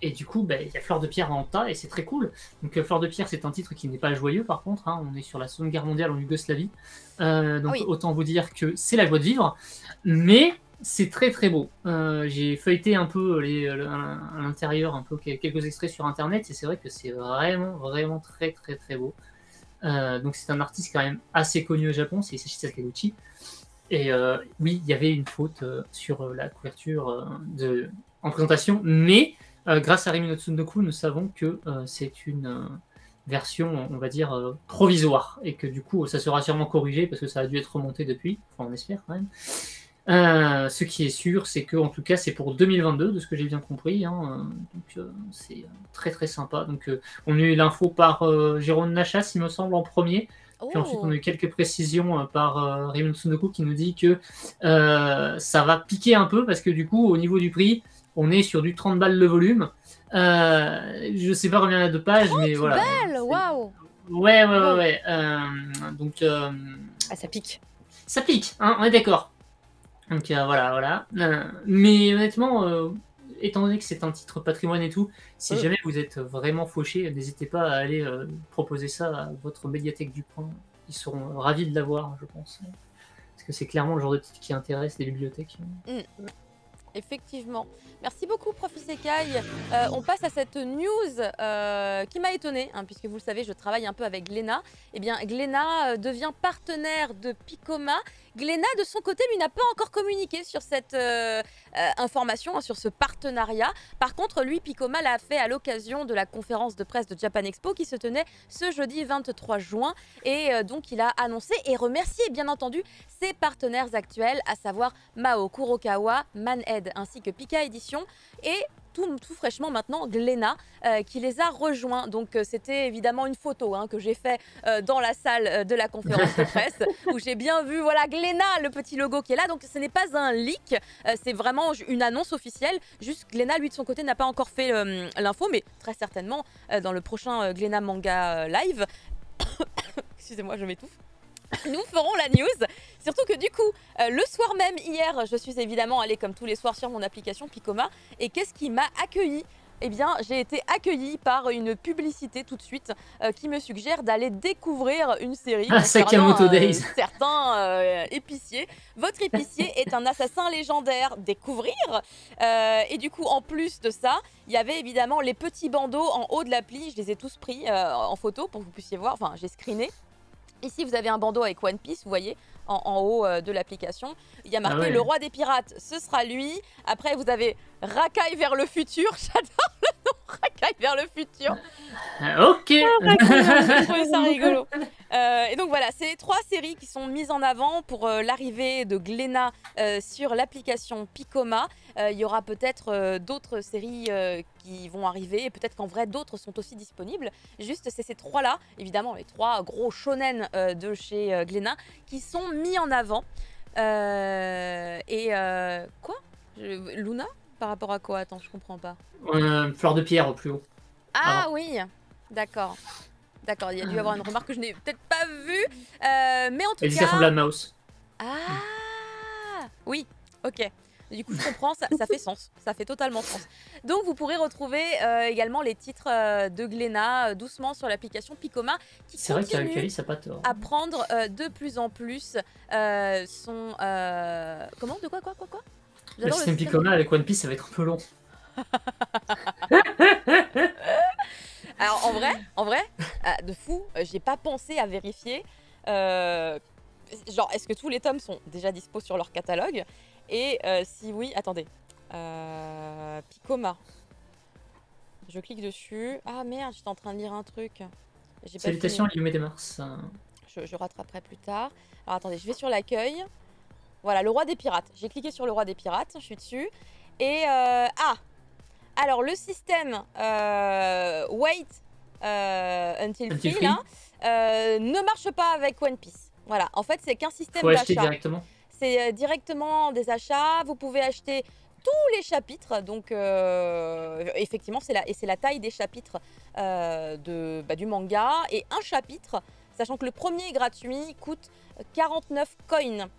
Et du coup, il y a Fleur de Pierre en tas et c'est très cool. Donc Fleur de Pierre, c'est un titre qui n'est pas joyeux par contre. Hein, on est sur la Seconde Guerre mondiale en Yougoslavie. Donc autant vous dire que c'est la joie de vivre. Mais c'est très très beau. J'ai feuilleté un peu à l'intérieur, un peu quelques extraits sur internet et c'est vrai que c'est vraiment vraiment très très très beau. Donc c'est un artiste quand même assez connu au Japon, c'est Isashi Sakaguchi. Et oui, il y avait une faute sur la couverture en présentation, mais grâce à Rimi no Tsundoku, nous savons que c'est une version, on va dire, provisoire et que du coup ça sera sûrement corrigé parce que ça a dû être remonté depuis, enfin on espère quand même. Ce qui est sûr, c'est que en tout cas c'est pour 2022 de ce que j'ai bien compris, hein, donc c'est très très sympa. Donc on a eu l'info par Jérôme Nachas, il me semble, en premier. Puis ensuite on a eu quelques précisions par Rimi no Tsundoku qui nous dit que ça va piquer un peu parce que du coup au niveau du prix on est sur du 30 balles le volume. Je sais pas combien il y a de pages, mais voilà. Balles, waouh. Ouais. Donc ça pique. Ça pique, hein, on est d'accord. Donc voilà. Mais honnêtement, étant donné que c'est un titre patrimoine et tout, si jamais vous êtes vraiment fauché, n'hésitez pas à aller proposer ça à votre médiathèque du coin. Ils seront ravis de l'avoir, je pense. Parce que c'est clairement le genre de titre qui intéresse les bibliothèques. Effectivement. Merci beaucoup, Prof Isekai. On passe à cette news qui m'a étonnée, hein, puisque vous le savez, je travaille un peu avec Glénat. Eh bien, Glénat devient partenaire de Picoma, Glénat, de son côté, lui n'a pas encore communiqué sur cette information, hein, sur ce partenariat. Par contre, lui, Picoma l'a fait à l'occasion de la conférence de presse de Japan Expo qui se tenait ce jeudi 23 juin. Et donc, il a annoncé et remercié, bien entendu, ses partenaires actuels, à savoir Mao Kurokawa, Manhead ainsi que Pika Édition et tout fraîchement maintenant Glénat qui les a rejoints. Donc c'était évidemment une photo hein, que j'ai fait dans la salle de la conférence de presse où j'ai bien vu voilà Glénat, le petit logo qui est là. Donc ce n'est pas un leak, c'est vraiment une annonce officielle. Juste Glénat lui de son côté n'a pas encore fait l'info, mais très certainement dans le prochain Glénat Manga Live. Excusez-moi, je m'étouffe. Nous ferons la news, surtout que du coup, le soir même, hier, je suis évidemment allée comme tous les soirs sur mon application Picoma. Et qu'est-ce qui m'a accueillie? Eh bien, j'ai été accueillie par une publicité tout de suite qui me suggère d'aller découvrir une série Sakamoto Days. Certains épiciers. Votre épicier est un assassin légendaire, découvrir. Et du coup, en plus de ça, il y avait évidemment les petits bandeaux en haut de l'appli. Je les ai tous pris en photo pour que vous puissiez voir. Enfin, j'ai screené. Ici, vous avez un bandeau avec One Piece, vous voyez, en haut de l'application. Il y a marqué le roi des pirates, ce sera lui. Après, vous avez Rakai vers le futur. J'adore le nom, Rakai vers le futur. Ok. Je trouvais ça rigolo. Et donc voilà, c'est 3 séries qui sont mises en avant pour l'arrivée de Glénat sur l'application Picoma. Il y aura peut-être d'autres séries qui vont arriver et peut-être qu'en vrai d'autres sont aussi disponibles. Juste c'est ces 3-là, évidemment les 3 gros shonen de chez Glénat qui sont mis en avant. Quoi Luna par rapport à quoi? Attends, je comprends pas. Fleur de pierre au plus haut. Ah Alors. oui, d'accord. D'accord, il y a dû y avoir une remarque que je n'ai peut-être pas vue. Mais en tout Et cas... ça ressemble à Mouse. Ah oui, ok. Du coup, je comprends, ça fait sens. Ça fait totalement sens. Donc, vous pourrez retrouver également les titres de Glénat doucement sur l'application Picoma qui C'est vrai continue qu'Alice, ça pas tort. à prendre de plus en plus son... Comment? De quoi? Le système Picoma avec One Piece, ça va être un peu long. Alors en vrai, de fou, j'ai pas pensé à vérifier. Genre, est-ce que tous les tomes sont déjà dispo sur leur catalogue? Et si oui, attendez. Picoma. Je clique dessus. Ah merde, j'étais en train de lire un truc. Salutations, Guillaume de Mars. Je rattraperai plus tard. Alors attendez, je vais sur l'accueil. Voilà, le roi des pirates. J'ai cliqué sur le roi des pirates, je suis dessus. Et alors le système Wait Until Free là, ne marche pas avec One Piece. Voilà, en fait c'est qu'un système d'achat. Faut acheter directement. C'est directement des achats. Vous pouvez acheter tous les chapitres. Donc effectivement c'est la taille des chapitres du manga. Et un chapitre, sachant que le premier gratuit coûte 49 coins.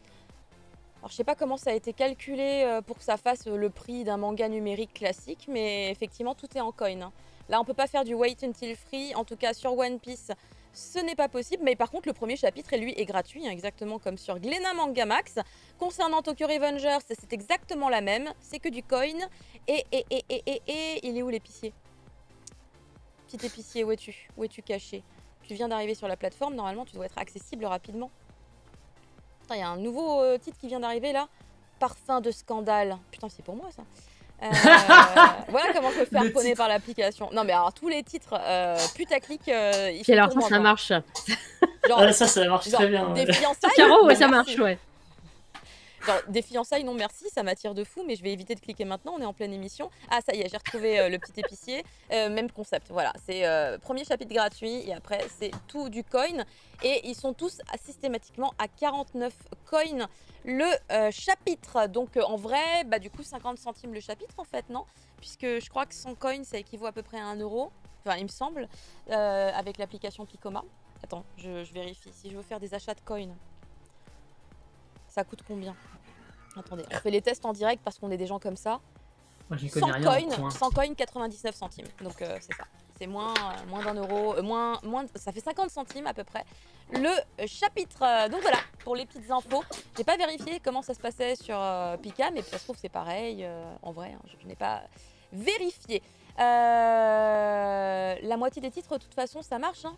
Alors, je sais pas comment ça a été calculé pour que ça fasse le prix d'un manga numérique classique, mais effectivement, tout est en coin. Hein. Là, on peut pas faire du wait until free. En tout cas, sur One Piece, ce n'est pas possible. Mais par contre, le premier chapitre, lui, est gratuit, hein, exactement comme sur Glénat Manga Max. Concernant Tokyo Revengers, c'est exactement la même. C'est que du coin. Et il est où l'épicier? Petit épicier, où es-tu? Où es-tu caché? Tu viens d'arriver sur la plateforme. Normalement, tu dois être accessible rapidement. Il y a un nouveau titre qui vient d'arriver là. Parfum de scandale. Putain, c'est pour moi ça. Voilà comment je me fais harponner par l'application. Non mais alors tous les titres putaclic, il Puis alors ça marche. Genre, ça marche très bien. Des fiançailles. Caro, ouais, ça marche, ouais. Genre, des fiançailles, non merci, ça m'attire de fou, mais je vais éviter de cliquer maintenant, on est en pleine émission. Ah ça y est, j'ai retrouvé le petit épicier, même concept, voilà, c'est premier chapitre gratuit et après c'est tout du coin. Et ils sont tous systématiquement à 49 coins le chapitre. Donc en vrai, bah du coup 50 centimes le chapitre en fait, non? Puisque je crois que 100 coins ça équivaut à peu près à 1 euro, enfin il me semble, avec l'application Picoma. Attends, je vérifie, si je veux faire des achats de coins, ça coûte combien? Attendez, on fait les tests en direct parce qu'on est des gens comme ça. Moi, 100 coins, 99 centimes. Donc c'est ça. C'est moins d'un euro, ça fait 50 centimes à peu près le chapitre. Donc voilà, pour les petites infos. J'ai pas vérifié comment ça se passait sur Pika, mais ça se trouve c'est pareil en vrai. Hein, je n'ai pas vérifié. La moitié des titres, de toute façon, ça marche. Hein.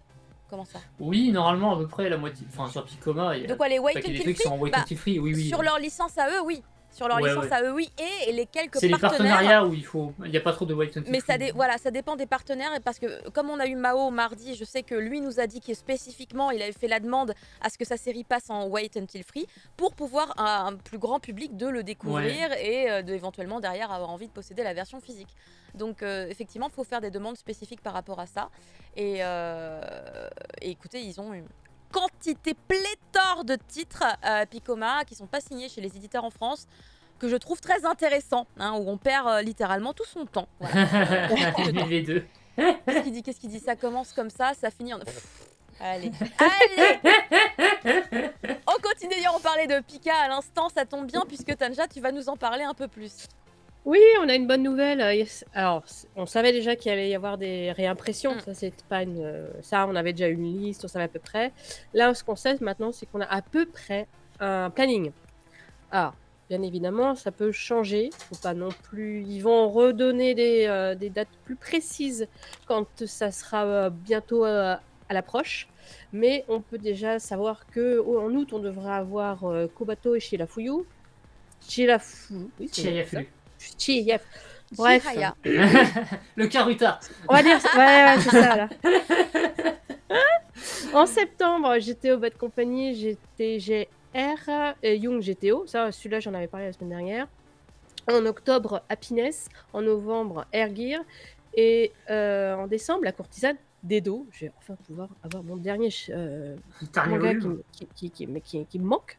Comment ça? Oui, normalement, à peu près la moitié. Enfin, sur Picoma, il y De a quoi, les Wait des Until trucs qui Free? sont en Wait Until Free. Oui, oui. Sur leur licence à eux, oui. Sur leur Ouais, licence ouais. à eux, oui. Et les quelques C'est les partenaires. partenariats où il n'y a pas trop de Wait Until Mais Free. voilà, ça dépend des partenaires. Et parce que, comme on a eu Mao mardi, je sais que lui nous a dit que spécifiquement, il avait fait la demande à ce que sa série passe en Wait Until Free pour pouvoir un plus grand public de le découvrir et de éventuellement derrière avoir envie de posséder la version physique. Donc, effectivement, il faut faire des demandes spécifiques par rapport à ça. Et écoutez, ils ont une quantité pléthore de titres Picoma qui sont pas signés chez les éditeurs en France, que je trouve très intéressant, hein, où on perd littéralement tout son temps. Voilà. Les deux. Qu'est-ce qu'il dit? Ça commence comme ça finit en... Allez, on continue d'en parler de Pika à l'instant, ça tombe bien puisque Tanja, tu vas nous en parler un peu plus. Oui, on a une bonne nouvelle. Alors, on savait déjà qu'il allait y avoir des réimpressions. Ça, c'est pas ça, on avait déjà une liste, on savait à peu près. Là, ce qu'on sait maintenant, c'est qu'on a à peu près un planning. Alors, bien évidemment, ça peut changer. Faut pas non plus. Ils vont redonner des dates plus précises quand ça sera bientôt à l'approche. Mais on peut déjà savoir que en août, on devra avoir Kobato et Shirafuyu. Oui, Chiyef. Bref. Chihaya. Le Karuta. On va dire. Ouais, c'est ça là. En septembre, j'étais au Bad Company, j'étais GR et Young GTO. Ça, celui-là, j'en avais parlé la semaine dernière. En octobre, Happiness. En novembre, Air Gear. Et en décembre, la courtisane Dedo. Je vais enfin pouvoir avoir mon dernier manga qui me manque.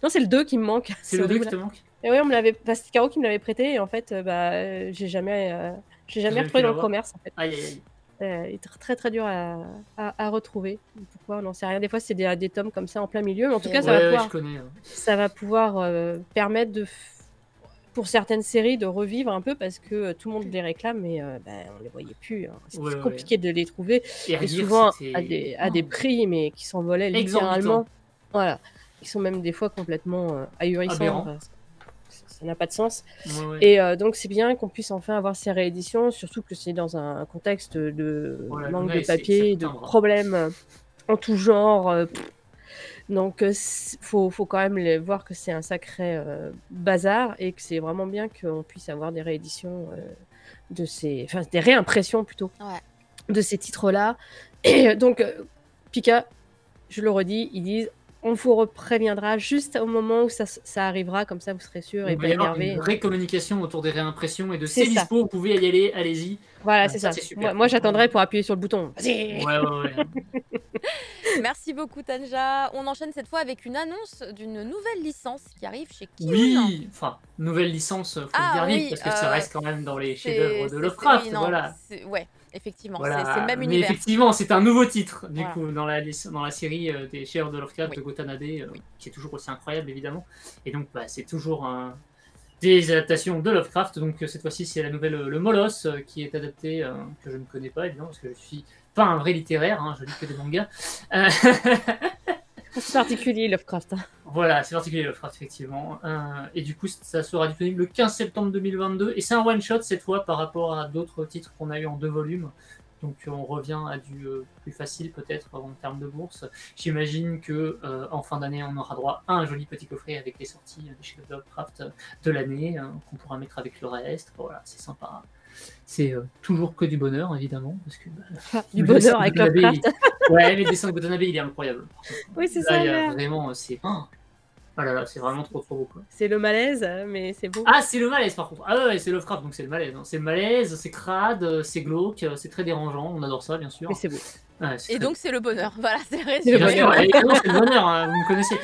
Non, c'est le 2 qui me manque. C'est le 2 qui te manque. Et oui, c'est Caro qui me l'avait prêté et en fait, j'ai jamais retrouvé dans le commerce. En fait. Aïe. Il est très très dur à retrouver. Pourquoi on n'en sait rien. Des fois, c'est des tomes comme ça en plein milieu. Mais en tout cas, ça va pouvoir permettre pour certaines séries de revivre un peu parce que tout le monde les réclame, mais on les voyait plus. Hein. C'est compliqué de les trouver. Et souvent à des prix, mais qui s'envolaient littéralement. Voilà. Qui sont même des fois complètement ahurissants. Ça n'a pas de sens. Et donc, c'est bien qu'on puisse enfin avoir ces rééditions, surtout que c'est dans un contexte de manque de papier, de problèmes en tout genre. Donc, faut quand même voir que c'est un sacré bazar et que c'est vraiment bien qu'on puisse avoir des rééditions des réimpressions plutôt de ces titres-là. Et donc, Pika, je le redis, ils disent on vous préviendra juste au moment où ça arrivera, comme ça vous serez sûr et pas énervé. Une vraie communication autour des réimpressions et de ces dispo, vous pouvez y aller, allez-y. Voilà, c'est ça. Moi j'attendrai pour appuyer sur le bouton. Vas-y. Ouais. Merci beaucoup Tanja. On enchaîne cette fois avec une annonce d'une nouvelle licence qui arrive chez Kiyun. Oui, enfin, nouvelle licence, faut le dire vite, parce que ça reste quand même dans les chefs-d'œuvre de Lovecraft, voilà. Ouais. Effectivement, voilà. c'est le même mais univers. Effectivement, c'est un nouveau titre, du coup, dans la série des chefs de Lovecraft de Gotanade, qui est toujours aussi incroyable, évidemment. Et donc, c'est toujours des adaptations de Lovecraft. Donc, cette fois-ci, c'est la nouvelle Le Moloss, qui est adaptée, que je ne connais pas, évidemment, parce que je suis pas un vrai littéraire, je lis que des mangas. C'est particulier, Lovecraft. Voilà, c'est particulier, Lovecraft, effectivement. Et du coup, ça sera disponible le 15 septembre 2022. Et c'est un one-shot, cette fois, par rapport à d'autres titres qu'on a eu en 2 volumes. Donc, on revient à du plus facile, peut-être, en termes de bourse. J'imagine qu'en fin d'année, on aura droit à un joli petit coffret avec les sorties des chefs de Lovecraft de l'année, qu'on pourra mettre avec le reste. Voilà, c'est sympa. C'est toujours que du bonheur, évidemment. Parce que, du bonheur avec Lovecraft. Ouais, mais le dessin de Watanabe, il est incroyable. Oui, c'est ça. Vraiment, c'est... Oh là là, c'est vraiment trop beau, quoi. C'est le malaise, mais c'est beau. Ah, c'est le malaise, par contre. Ah ouais, c'est Lovecraft, donc c'est le malaise. C'est le malaise, c'est crade, c'est glauque, c'est très dérangeant. On adore ça, bien sûr. Mais c'est beau. Ouais, et donc, c'est le bonheur. Voilà, c'est le résumé. C'est le bonheur, vous me connaissez.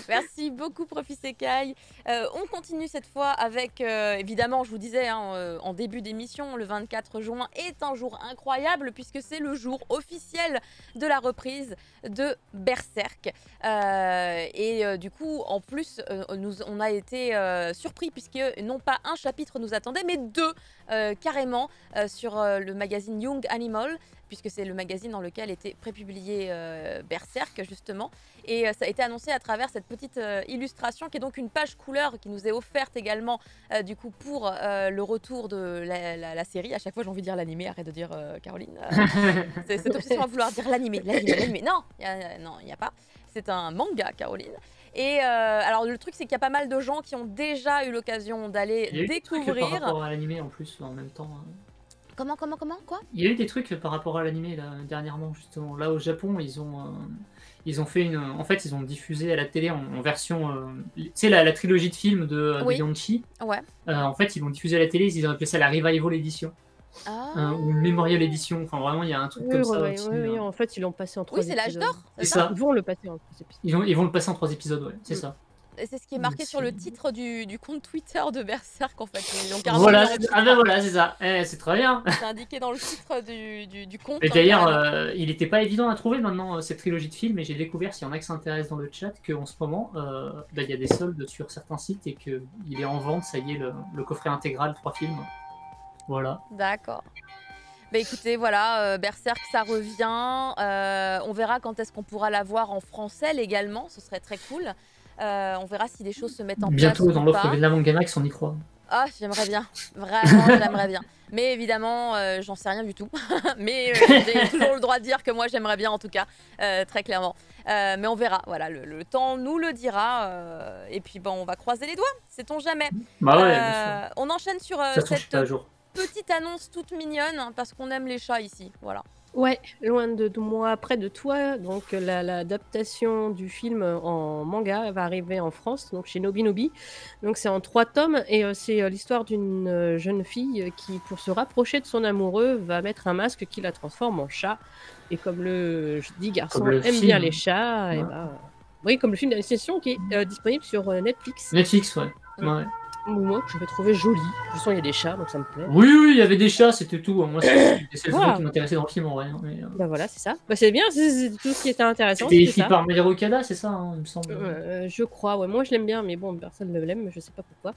Merci beaucoup, Prof. Isekai. On continue cette fois avec, évidemment, je vous disais en début d'émission, le 24 juin est un jour incroyable puisque c'est le jour officiel de la reprise de Berserk. Du coup, en plus, on a été surpris puisque non pas un chapitre nous attendait, mais 2 carrément sur le magazine Young Animal. puisque c'est le magazine dans lequel était prépublié Berserk justement. Et ça a été annoncé à travers cette petite illustration qui est donc une page couleur qui nous est offerte également du coup pour le retour de la série. À chaque fois j'ai envie de dire l'animé, arrête de dire Caroline. C'est cette obsession à vouloir dire l'animé. Non, il n'y a pas. C'est un manga, Caroline. Et alors le truc c'est qu'il y a pas mal de gens qui ont déjà eu l'occasion d'aller découvrir. Par rapport à l'animé en plus en même temps. Comment quoi? Il y a eu des trucs par rapport à l'animé là dernièrement justement. Là au Japon ils ont fait en fait ils ont diffusé à la télé en version, tu sais la trilogie de films de Yanchi. Ouais. En fait ils l'ont diffusé à la télé, ils ont appelé ça la Revival Edition. Ou Memorial Edition, enfin vraiment il y a un truc comme ça aussi. Oui, en fait ils l'ont passé en 3 épisodes. Oui, c'est l'âge d'or. C'est ça. Ils vont le passer en 3 épisodes. Ils vont le passer en 3 épisodes, ouais, c'est ça. C'est ce qui est marqué sur le titre du compte Twitter de Berserk en fait. Voilà, voilà, c'est ça. C'est très bien. C'est indiqué dans le titre du compte. Et d'ailleurs, il n'était pas évident à trouver maintenant cette trilogie de films, et j'ai découvert, s'il y en a qui s'intéressent dans le chat, qu'en ce moment, il y a des soldes sur certains sites et qu'il est en vente, ça y est, le coffret intégral 3 films. Voilà. D'accord. Bah écoutez, voilà, Berserk ça revient. On verra quand est-ce qu'on pourra la voir en français légalement, ce serait très cool. On verra si les choses se mettent en place. Bientôt dans l'offre de la Mangamax, on y croit. Ah, j'aimerais bien, vraiment, j'aimerais bien. Mais évidemment, j'en sais rien du tout. Mais j'ai toujours le droit de dire que moi j'aimerais bien en tout cas, très clairement. Mais on verra, voilà, le temps nous le dira. Et puis bon, on va croiser les doigts, sait-on jamais. Bah ouais, bien sûr. On enchaîne sur cette petite annonce toute mignonne, hein, parce qu'on aime les chats ici, voilà. Ouais, loin de moi, près de toi. Donc l'adaptation du film en manga va arriver en France, donc chez Nobinobi. Donc c'est en 3 tomes et c'est l'histoire d'une jeune fille qui, pour se rapprocher de son amoureux, va mettre un masque qui la transforme en chat. Et comme le dit garçon aime bien les chats, et oui, comme le film d'animation qui est disponible sur Netflix. Netflix, ouais. Ouais. Moi, que je vais trouver joli. De toute façon, il y a des chats, donc ça me plaît. Oui, il y avait des chats, c'était tout. Moi, c'est le truc qui m'intéressait dans le film en vrai. Mais, Bah voilà, c'est ça. Bah c'est bien, c'est tout ce qui était intéressant. C'était écrit par Mairo Okada, c'est ça, hein, il me semble. Je crois, ouais. Moi, je l'aime bien, mais bon, personne ne l'aime, je sais pas pourquoi.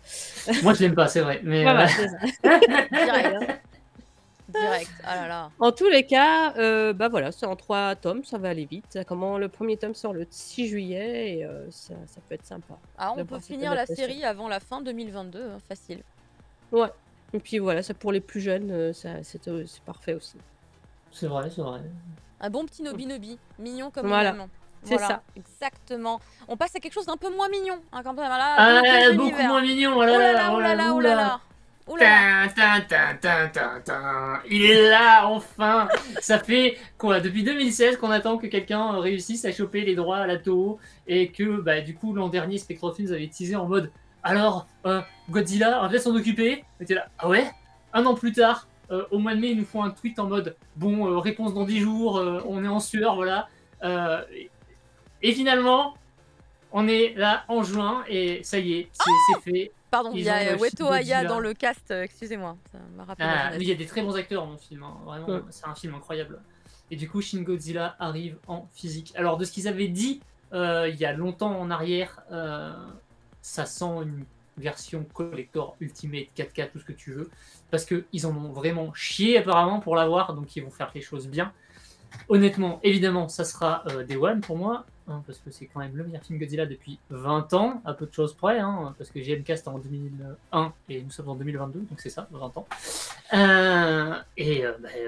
Moi, je l'aime pas, c'est vrai. Mais voilà, c'est ça. Direct, ah là là. En tous les cas, bah voilà, c'est en 3 tomes, ça va aller vite. Le premier tome sort le 6 juillet et ça peut être sympa. Ah, on peut finir la série avant la fin 2022, hein, facile. Ouais, et puis voilà, ça pour les plus jeunes, c'est parfait aussi. C'est vrai. Un bon petit Nobi, mignon comme voilà. on aime. C'est ça. Exactement. On passe à quelque chose d'un peu moins mignon, hein, quand même. Là, beaucoup moins mignon, oh là là. Il est là, enfin. Ça fait quoi, depuis 2016 qu'on attend que quelqu'un réussisse à choper les droits à la Toho et que bah, du coup l'an dernier Spectral Films avait teasé en mode alors Godzilla, on va s'en occuper. On était là, ah ouais. Un an plus tard, au mois de mai, ils nous font un tweet en mode bon, réponse dans 10 jours, on est en sueur, voilà. Et finalement, on est là en juin et ça y est, c'est fait. Pardon, il y a Weto Aya dans le cast, excusez-moi, ça m'a rappelé. Il y a des très bons acteurs dans le film, hein. Vraiment, c'est un film incroyable. Et du coup, Shin Godzilla arrive en physique. Alors, de ce qu'ils avaient dit il y a longtemps en arrière, ça sent une version collector ultimate 4K, tout ce que tu veux, parce qu'ils en ont vraiment chié apparemment pour l'avoir, donc ils vont faire les choses bien. Honnêtement, évidemment, ça sera Day One pour moi, hein, parce que c'est quand même le meilleur film Godzilla depuis 20 ans, à peu de choses près, hein, parce que GMK c'était en 2001 et nous sommes en 2022, donc c'est ça, 20 ans.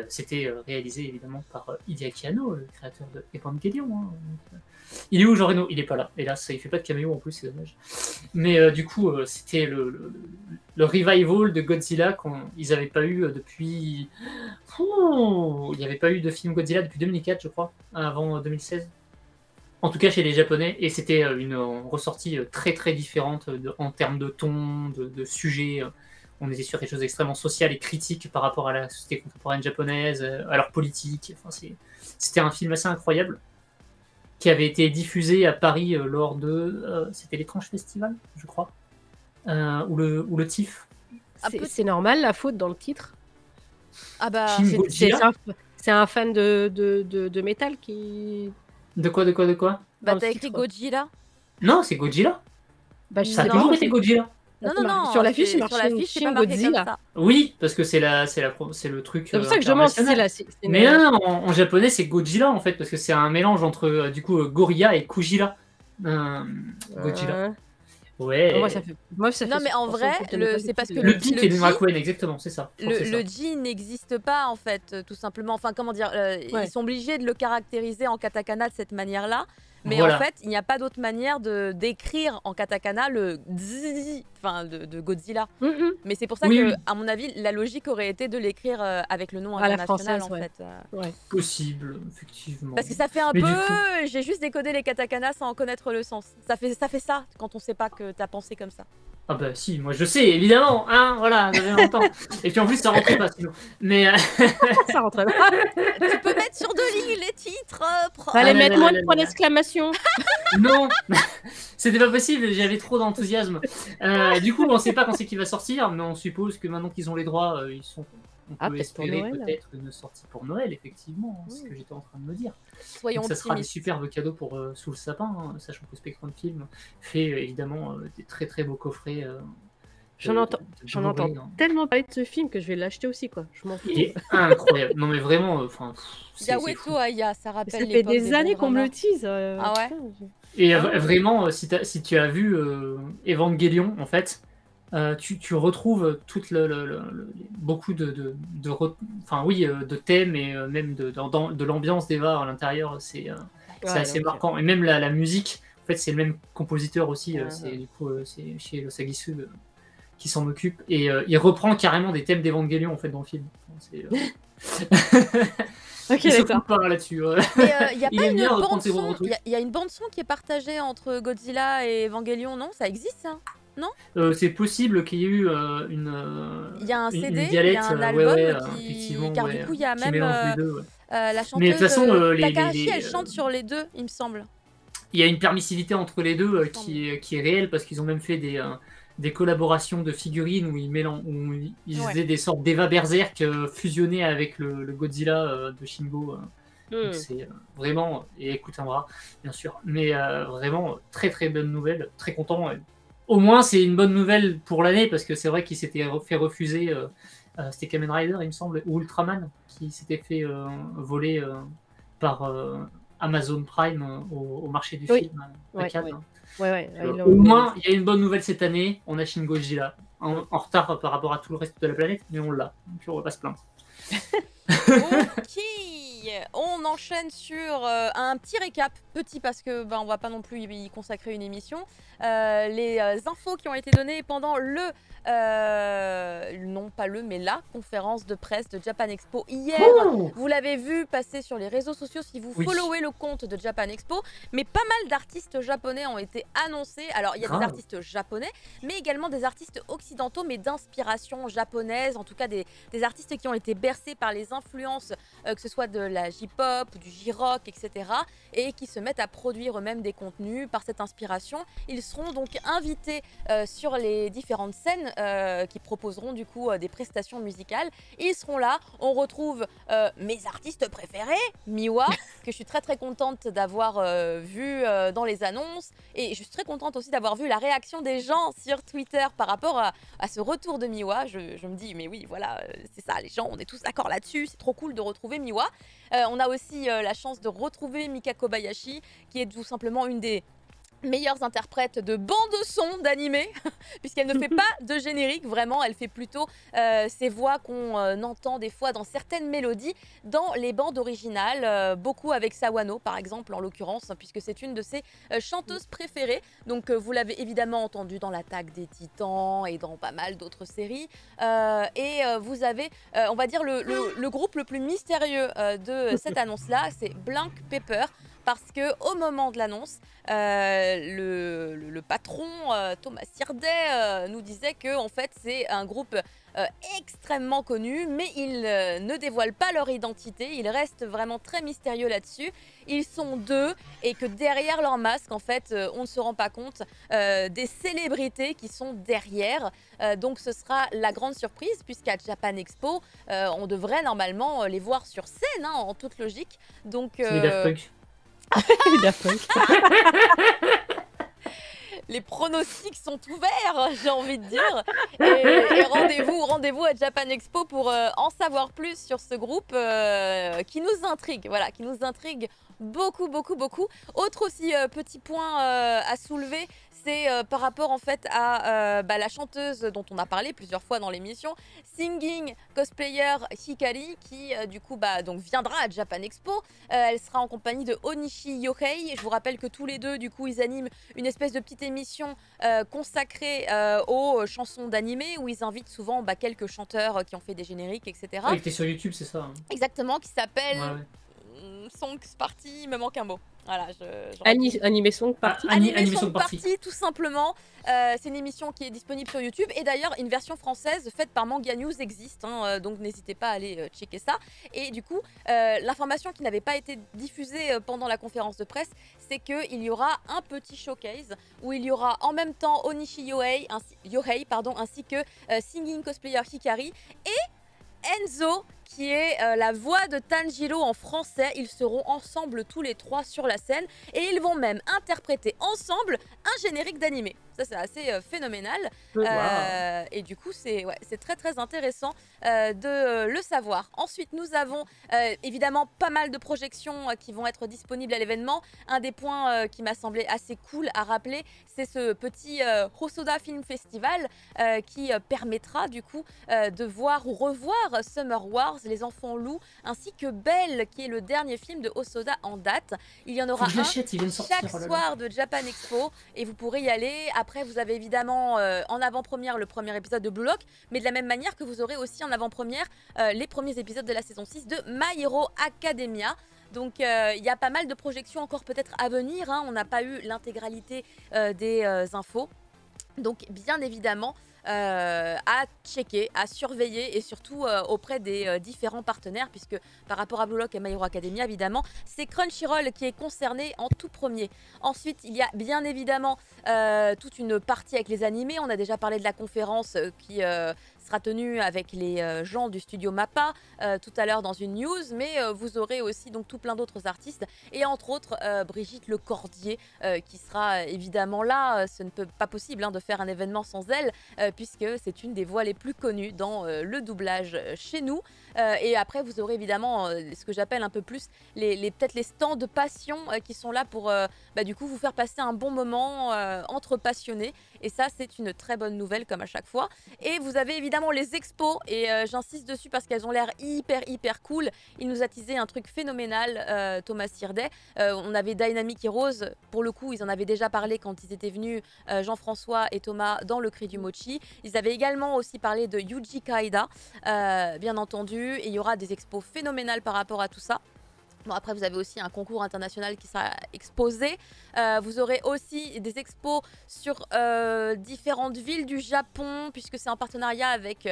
C'était réalisé évidemment par Hideaki Anno, le créateur de Evangelion. Hein. Il est où, Jean Reno? Il est pas là, hélas, il fait pas de caméo en plus, c'est dommage. Mais du coup, c'était le revival de Godzilla qu'ils n'avaient pas eu depuis... il n'y avait pas eu de film Godzilla depuis 2004, je crois, avant 2016. En tout cas chez les Japonais, et c'était une ressortie très très différente en termes de ton, de sujet. On était sur quelque chose d'extrêmement social et critique par rapport à la société contemporaine japonaise, à leur politique. Enfin, c'était un film assez incroyable qui avait été diffusé à Paris lors de... c'était l'Étrange Festival, je crois, ou le TIFF. C'est normal, la faute dans le titre. Ah bah, c'est un fan de métal qui... De quoi Bah t'as écrit Godzilla? Non, c'est Godzilla. Bah, ça a toujours été Godzilla. Non, non, non. Sur l'affiche, il sur marquait l'affiche, c'est pas Shin marqué comme Godzilla. ça. Oui, parce que c'est le truc C'est pour ça que je demande si c'est international. là. Mais non, en japonais, c'est Godzilla, en fait, parce que c'est un mélange entre, du coup, Gorilla et Kujira. Godzilla. Ouais. Moi, ça fait. Non, mais en vrai, c'est parce que Le pic le est de ji- Rakuen, exactement, c'est ça. Je crois que c'est ça. Le ji n'existe pas en fait, tout simplement. Enfin, comment dire, Ouais. ils sont obligés de le caractériser en katakana de cette manière-là. Mais Voilà. en fait, il n'y a pas d'autre manière de d'écrire en katakana le zi, enfin de Godzilla. Mhm. Mais c'est pour ça Oui, que, oui. à mon avis, la logique aurait été de l'écrire avec le nom À la international française, en ouais. fait. Ouais. Possible, effectivement. Parce que ça fait un Mais peu. du coup- J'ai juste décodé les katakana sans en connaître le sens. Ça fait ça quand on sait pas que t'as pensé comme ça. Ah bah si, moi je sais, évidemment, hein, voilà, ça fait longtemps. Et puis en plus, ça rentrait pas sinon. Mais Ça rentrait pas. Tu peux mettre sur 2 lignes les titres. Fallait Ah là mettre là moins là de là points là. d'exclamation. non, c'était pas possible, j'avais trop d'enthousiasme. Du coup, on sait pas quand c'est qu'il va sortir, mais on suppose que maintenant qu'ils ont les droits, on Ah, peut peut-être pour espérer Noël. peut-être une sortie pour Noël, effectivement, c'est ce Oui. que j'étais en train de me dire. Soyons Donc, ça sera des optimistes. superbes cadeaux pour sous le sapin, hein, sachant que Spectrum Film fait évidemment des très très beaux coffrets. J'en entends Blu-ray, hein. tellement parler de ce film que je vais l'acheter aussi, quoi. Je m'en fous. Il est incroyable. Non mais vraiment, enfin, c'est fou. Yaweto Aya, ça Ça rappelle fait l'époque des années bons qu'on me le dramas. tease. Ah ouais. putain, Et Ah ouais. vraiment, si tu as vu Evangelion, en fait, tu retrouves beaucoup enfin oui, de thèmes et même de l'ambiance d'Eva à l'intérieur. C'est assez donc, marquant. Et même la musique, en fait, c'est le même compositeur aussi. Ah, C'est du coup, c'est chez Sagisu qui s'en occupe. Et il reprend carrément des thèmes d'Evangelion en fait dans le film. C'est, Ok, il se d'accord. fout pas là-dessus. Mais il y a Il pas aime une bien reprendre bande ses gros son. trucs. Il y a une bande son qui est partagée entre Godzilla et Evangelion, non? Ça existe ça? C'est possible qu'il y ait eu Il y a un une CD, il y dialecte, a un ouais, album ouais, qui. effectivement, Car ouais, du coup, il y a qui même mélange les deux. Ouais. la chanteuse Mais de toute façon, Takahashi, elle chante sur les deux, il me semble. il y a une permissivité entre les deux qui est réelle parce qu'ils ont même fait des collaborations de figurines où ils Ouais. faisaient des sortes d'Eva Berserk fusionnées avec le Godzilla de Shingo. Donc c'est vraiment, et écoute un bras, bien sûr, mais vraiment très très bonne nouvelle, très content. Au moins, c'est une bonne nouvelle pour l'année parce que c'est vrai qu'il s'était fait refuser. C'était Kamen Rider, il me semble, ou Ultraman, qui s'était fait voler par Amazon Prime au marché du Oui. film à Ouais, Cannes. ouais. Au moins, il y a une bonne nouvelle cette année. On a Shin Godzilla en retard par rapport à tout le reste de la planète, mais on l'a. Donc on va pas se plaindre. Ok, on enchaîne sur un petit récap, petit parce que on va pas non plus y consacrer une émission. Les infos qui ont été données pendant non pas mais la conférence de presse de Japan Expo hier. Vous l'avez vu passer sur les réseaux sociaux si vous Oui. followez le compte de Japan Expo, mais pas mal d'artistes japonais ont été annoncés. Alors il y a des Grave. artistes japonais, mais également des artistes occidentaux, mais d'inspiration japonaise, en tout cas des artistes qui ont été bercés par les influences, que ce soit de la J-pop, du J-rock, etc., et qui se mettent à produire eux-mêmes des contenus par cette inspiration. Ils seront donc invités sur les différentes scènes qui proposeront du coup des prestations musicales. Ils seront là. On retrouve mes artistes préférés, Miwa, que je suis très très contente d'avoir vu dans les annonces, et je suis très contente aussi d'avoir vu la réaction des gens sur Twitter par rapport à ce retour de Miwa. Je me dis mais oui voilà, c'est ça, les gens, on est tous d'accord là-dessus, c'est trop cool de retrouver Miwa. On a aussi la chance de retrouver Mika Kobayashi, qui est tout simplement une des meilleures interprètes de bande-son d'animé, puisqu'elle ne fait pas de générique, vraiment, elle fait plutôt ces voix qu'on entend des fois dans certaines mélodies dans les bandes originales, beaucoup avec Sawano par exemple en l'occurrence, puisque c'est une de ses chanteuses préférées. Donc vous l'avez évidemment entendu dans l'Attaque des Titans et dans pas mal d'autres séries. Vous avez, on va dire, le groupe le plus mystérieux de cette annonce-là, c'est Blank Pepper. Parce que au moment de l'annonce, le patron Thomas Sirdet nous disait que en fait c'est un groupe extrêmement connu, mais ils ne dévoilent pas leur identité. Ils restent vraiment très mystérieux là-dessus. Ils sont deux et que derrière leur masque, en fait, on ne se rend pas compte des célébrités qui sont derrière. Donc ce sera la grande surprise puisqu'à Japan Expo, on devrait normalement les voir sur scène, hein, en toute logique. Donc C'est les Daft Punk. Daft Punk. les pronostics sont ouverts, j'ai envie de dire. Et rendez-vous à Japan Expo pour en savoir plus sur ce groupe qui nous intrigue. Voilà, qui nous intrigue beaucoup, beaucoup, beaucoup. Autre aussi petit point à soulever, c'est par rapport en fait à la chanteuse dont on a parlé plusieurs fois dans l'émission, Singing Cosplayer Hikari, qui du coup donc viendra à Japan Expo. Elle sera en compagnie de Onishi Yohei. Je vous rappelle que tous les deux, du coup, ils animent une espèce de petite émission consacrée aux chansons d'animé, où ils invitent souvent quelques chanteurs qui ont fait des génériques, etc. Il était sur YouTube, c'est ça, hein. Exactement, qui s'appelle Songs Party, il me manque un mot. Voilà, Animé Song Party. Animé Song Party, tout simplement. C'est une émission qui est disponible sur YouTube. Et d'ailleurs, une version française faite par Manga News existe. Donc n'hésitez pas à aller checker ça. Et du coup, l'information qui n'avait pas été diffusée pendant la conférence de presse, c'est qu'il y aura un petit showcase où il y aura en même temps Onishi Yohei, ainsi que Singing Cosplayer Hikari et Enzo, qui est la voix de Tanjiro en français. Ils seront ensemble tous les trois sur la scène et ils vont même interpréter ensemble un générique d'animé. Ça, c'est assez phénoménal. Et du coup, c'est très très intéressant de le savoir. Ensuite, nous avons évidemment pas mal de projections qui vont être disponibles à l'événement. Un des points qui m'a semblé assez cool à rappeler, c'est ce petit Hosoda Film Festival qui permettra du coup de voir ou revoir Summer Wars, Les Enfants Loups, ainsi que Belle, qui est le dernier film de Hosoda en date. Il y en aura un chaque soir de Japan Expo et vous pourrez y aller. Après, vous avez évidemment en avant-première le premier épisode de Blue Lock, mais de la même manière que vous aurez aussi en avant-première les premiers épisodes de la saison 6 de My Hero Academia. Donc il y a pas mal de projections encore peut-être à venir, hein. On n'a pas eu l'intégralité des infos. Donc bien évidemment, à checker, à surveiller et surtout auprès des différents partenaires, puisque par rapport à Blue Lock et My Hero Academia, évidemment, c'est Crunchyroll qui est concerné en tout premier. Ensuite, il y a bien évidemment toute une partie avec les animés. On a déjà parlé de la conférence qui sera tenue avec les gens du studio MAPPA tout à l'heure dans une news, mais vous aurez aussi donc tout plein d'autres artistes et entre autres Brigitte Lecordier qui sera évidemment là. Ce ne peut pas possible de faire un événement sans elle, puisque c'est une des voix les plus connues dans le doublage chez nous. Et après, vous aurez évidemment ce que j'appelle un peu plus peut-être les stands de passion qui sont là pour du coup vous faire passer un bon moment entre passionnés. Et ça, c'est une très bonne nouvelle comme à chaque fois. Et vous avez évidemment les expos, et j'insiste dessus parce qu'elles ont l'air hyper cool. Il nous a teasé un truc phénoménal, Thomas Sirdet. On avait Dynamic Heroes, pour le coup, ils en avaient déjà parlé quand ils étaient venus, Jean-François et Thomas, dans le Cri du Mochi. Ils avaient également aussi parlé de Yuji Kaida, bien entendu, et il y aura des expos phénoménales par rapport à tout ça. Bon, après, vous avez aussi un concours international qui sera exposé. Vous aurez aussi des expos sur différentes villes du Japon, puisque c'est en partenariat avec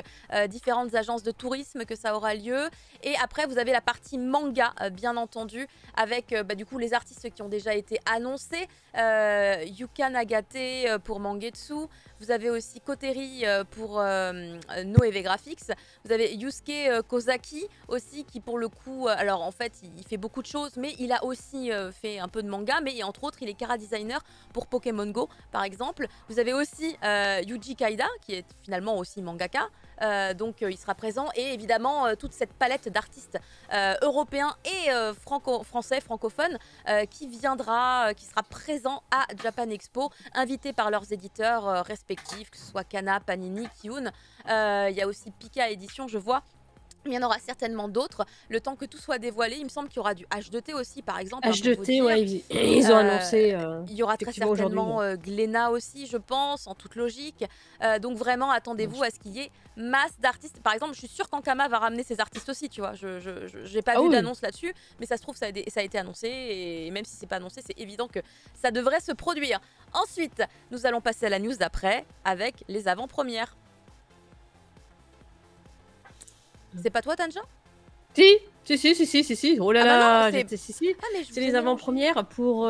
différentes agences de tourisme que ça aura lieu. Et après, vous avez la partie manga, bien entendu, avec du coup les artistes qui ont déjà été annoncés. Yuka Nagate pour Mangetsu. Vous avez aussi Koteri pour Noeve Graphics. Vous avez Yusuke Kozaki aussi, qui pour le coup, alors en fait, il fait beaucoup de choses, mais il a aussi fait un peu de manga, mais entre autres, il est chara designer pour Pokémon Go, par exemple. Vous avez aussi Yuji Kaida, qui est finalement aussi mangaka. Donc il sera présent, et évidemment toute cette palette d'artistes européens et français, francophones qui sera présent à Japan Expo, invité par leurs éditeurs respectifs, que ce soit Kana, Panini, Kiun. Il y a aussi Pika Édition, je vois. Il y en aura certainement d'autres, le temps que tout soit dévoilé. Il me semble qu'il y aura du H2T aussi, par exemple. H2T, ouais, ils ont annoncé. Il y aura très certainement Glénat aussi, je pense, en toute logique. Donc vraiment, attendez-vous à ce qu'il y ait masse d'artistes. Par exemple, je suis sûre qu'Ankama va ramener ses artistes aussi, tu vois. Je n'ai pas vu d'annonce là-dessus, mais ça se trouve, ça a été annoncé. Et même si c'est pas annoncé, c'est évident que ça devrait se produire. Ensuite, nous allons passer à la news d'après avec les avant-premières. C'est pas toi, Tanja? Si. Oh là là, c'est les avant-premières pour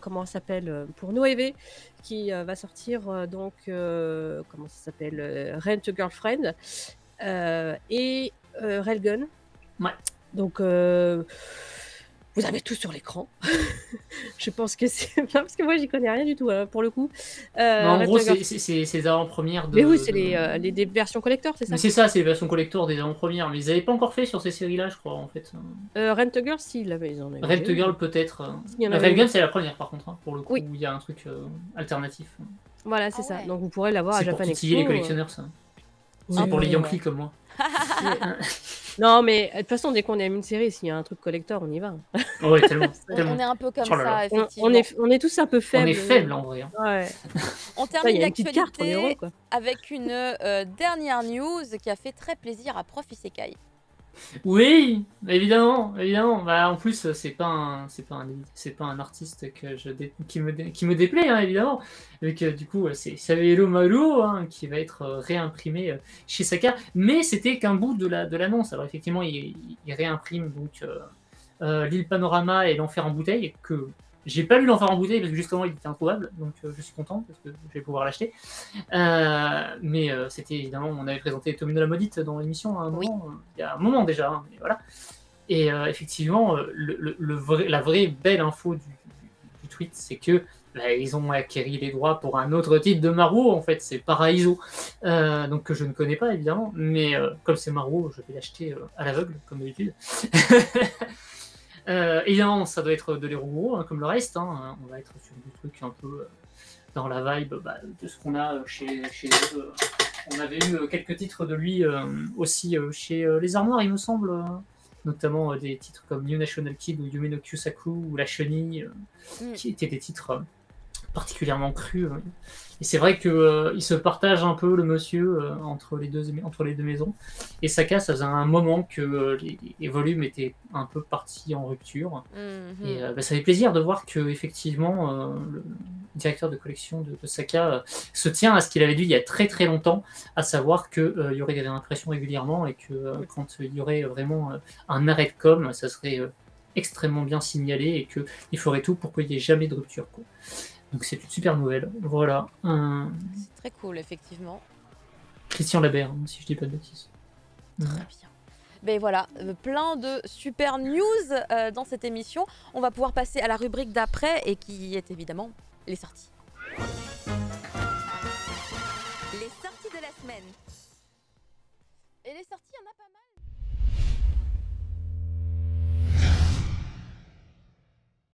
comment ça s'appelle, pour Noévé, qui va sortir donc comment ça s'appelle, Rent a Girlfriend et Railgun. Ouais. Donc vous avez tout sur l'écran. Je pense que c'est bien, parce que moi, j'y connais rien du tout, pour le coup. En Red gros, Tiger- c'est les avant-premières Mais oui, c'est de- des versions collector, c'est ça? Mais c'est ça, c'est les versions collector des avant-premières. Mais ils avaient pas encore fait sur ces séries-là, je crois, en fait. Rent a Girl, si, ils en avaient Rent eu. Girl, peut-être. Il y en avait Railgun, une. c'est la première, par contre, hein, pour le coup, Oui. où il y a un truc alternatif. Voilà, c'est Ah ça. ouais. Donc vous pourrez l'avoir à C'est pour Japan titiller les Expo. collectionneurs, ça. Oui, C'est pour les ouais. Yankees comme moi. Non, mais de toute façon, dès qu'on aime une série, s'il y a un truc collector, on y va. Ouais, tellement. On tellement. est un peu comme Oh là là. ça, effectivement. On est tous un peu On faibles. est faible en vrai. Hein. Ouais. On Ça, il termine y a une petite carte, on est heureux, l'actualité quoi. avec une dernière news qui a fait très plaisir à Prof Isekai. Oui, évidemment, évidemment. Bah, en plus, c'est pas un artiste qui me déplaît, hein, évidemment. Donc, du coup, c'est Sabelo Maru hein, qui va être réimprimé chez Saka. Mais c'était qu'un bout de l'annonce. Alors, effectivement, il réimprime donc l'île Panorama et l'Enfer en bouteille que j'ai pas lu l'Enfer en bouteille parce que justement il était introuvable, donc je suis content parce que je vais pouvoir l'acheter. Mais c'était évidemment, on avait présenté Tomino la Maudite dans l'émission à un moment, il y a un moment déjà, hein, mais voilà. Et effectivement, la vraie belle info du tweet, c'est que bah, ils ont acquéri les droits pour un autre titre de Maruo, en fait, c'est Paraiso, donc que je ne connais pas évidemment, mais comme c'est Maruo, je vais l'acheter à l'aveugle, comme d'habitude. Évidemment, ça doit être de l'Eroguro, hein, comme le reste. Hein. On va être sur des trucs un peu dans la vibe de ce qu'on a chez eux. On avait eu quelques titres de lui aussi chez Les Armoires, il me semble. Notamment des titres comme New National Kid ou Yume no Kyusaku ou La Chenille, qui étaient des titres particulièrement crus. Et c'est vrai qu'il se partage un peu le monsieur entre les deux maisons. Et Saka, ça faisait un moment que les volumes étaient un peu partis en rupture. Et ça fait plaisir de voir que effectivement le directeur de collection de Saka se tient à ce qu'il avait dit il y a très très longtemps, à savoir qu'il y aurait des réimpressions régulièrement et que quand il y aurait vraiment un arrêt de com, ça serait extrêmement bien signalé et qu'il ferait tout pour qu'il n'y ait jamais de rupture, quoi. Donc c'est une super nouvelle. Voilà. C'est très cool, effectivement. Christian Labert, hein, si je dis pas de bêtises. Très bien. Ben voilà, plein de super news dans cette émission. On va pouvoir passer à la rubrique d'après et qui est évidemment les sorties. Les sorties de la semaine.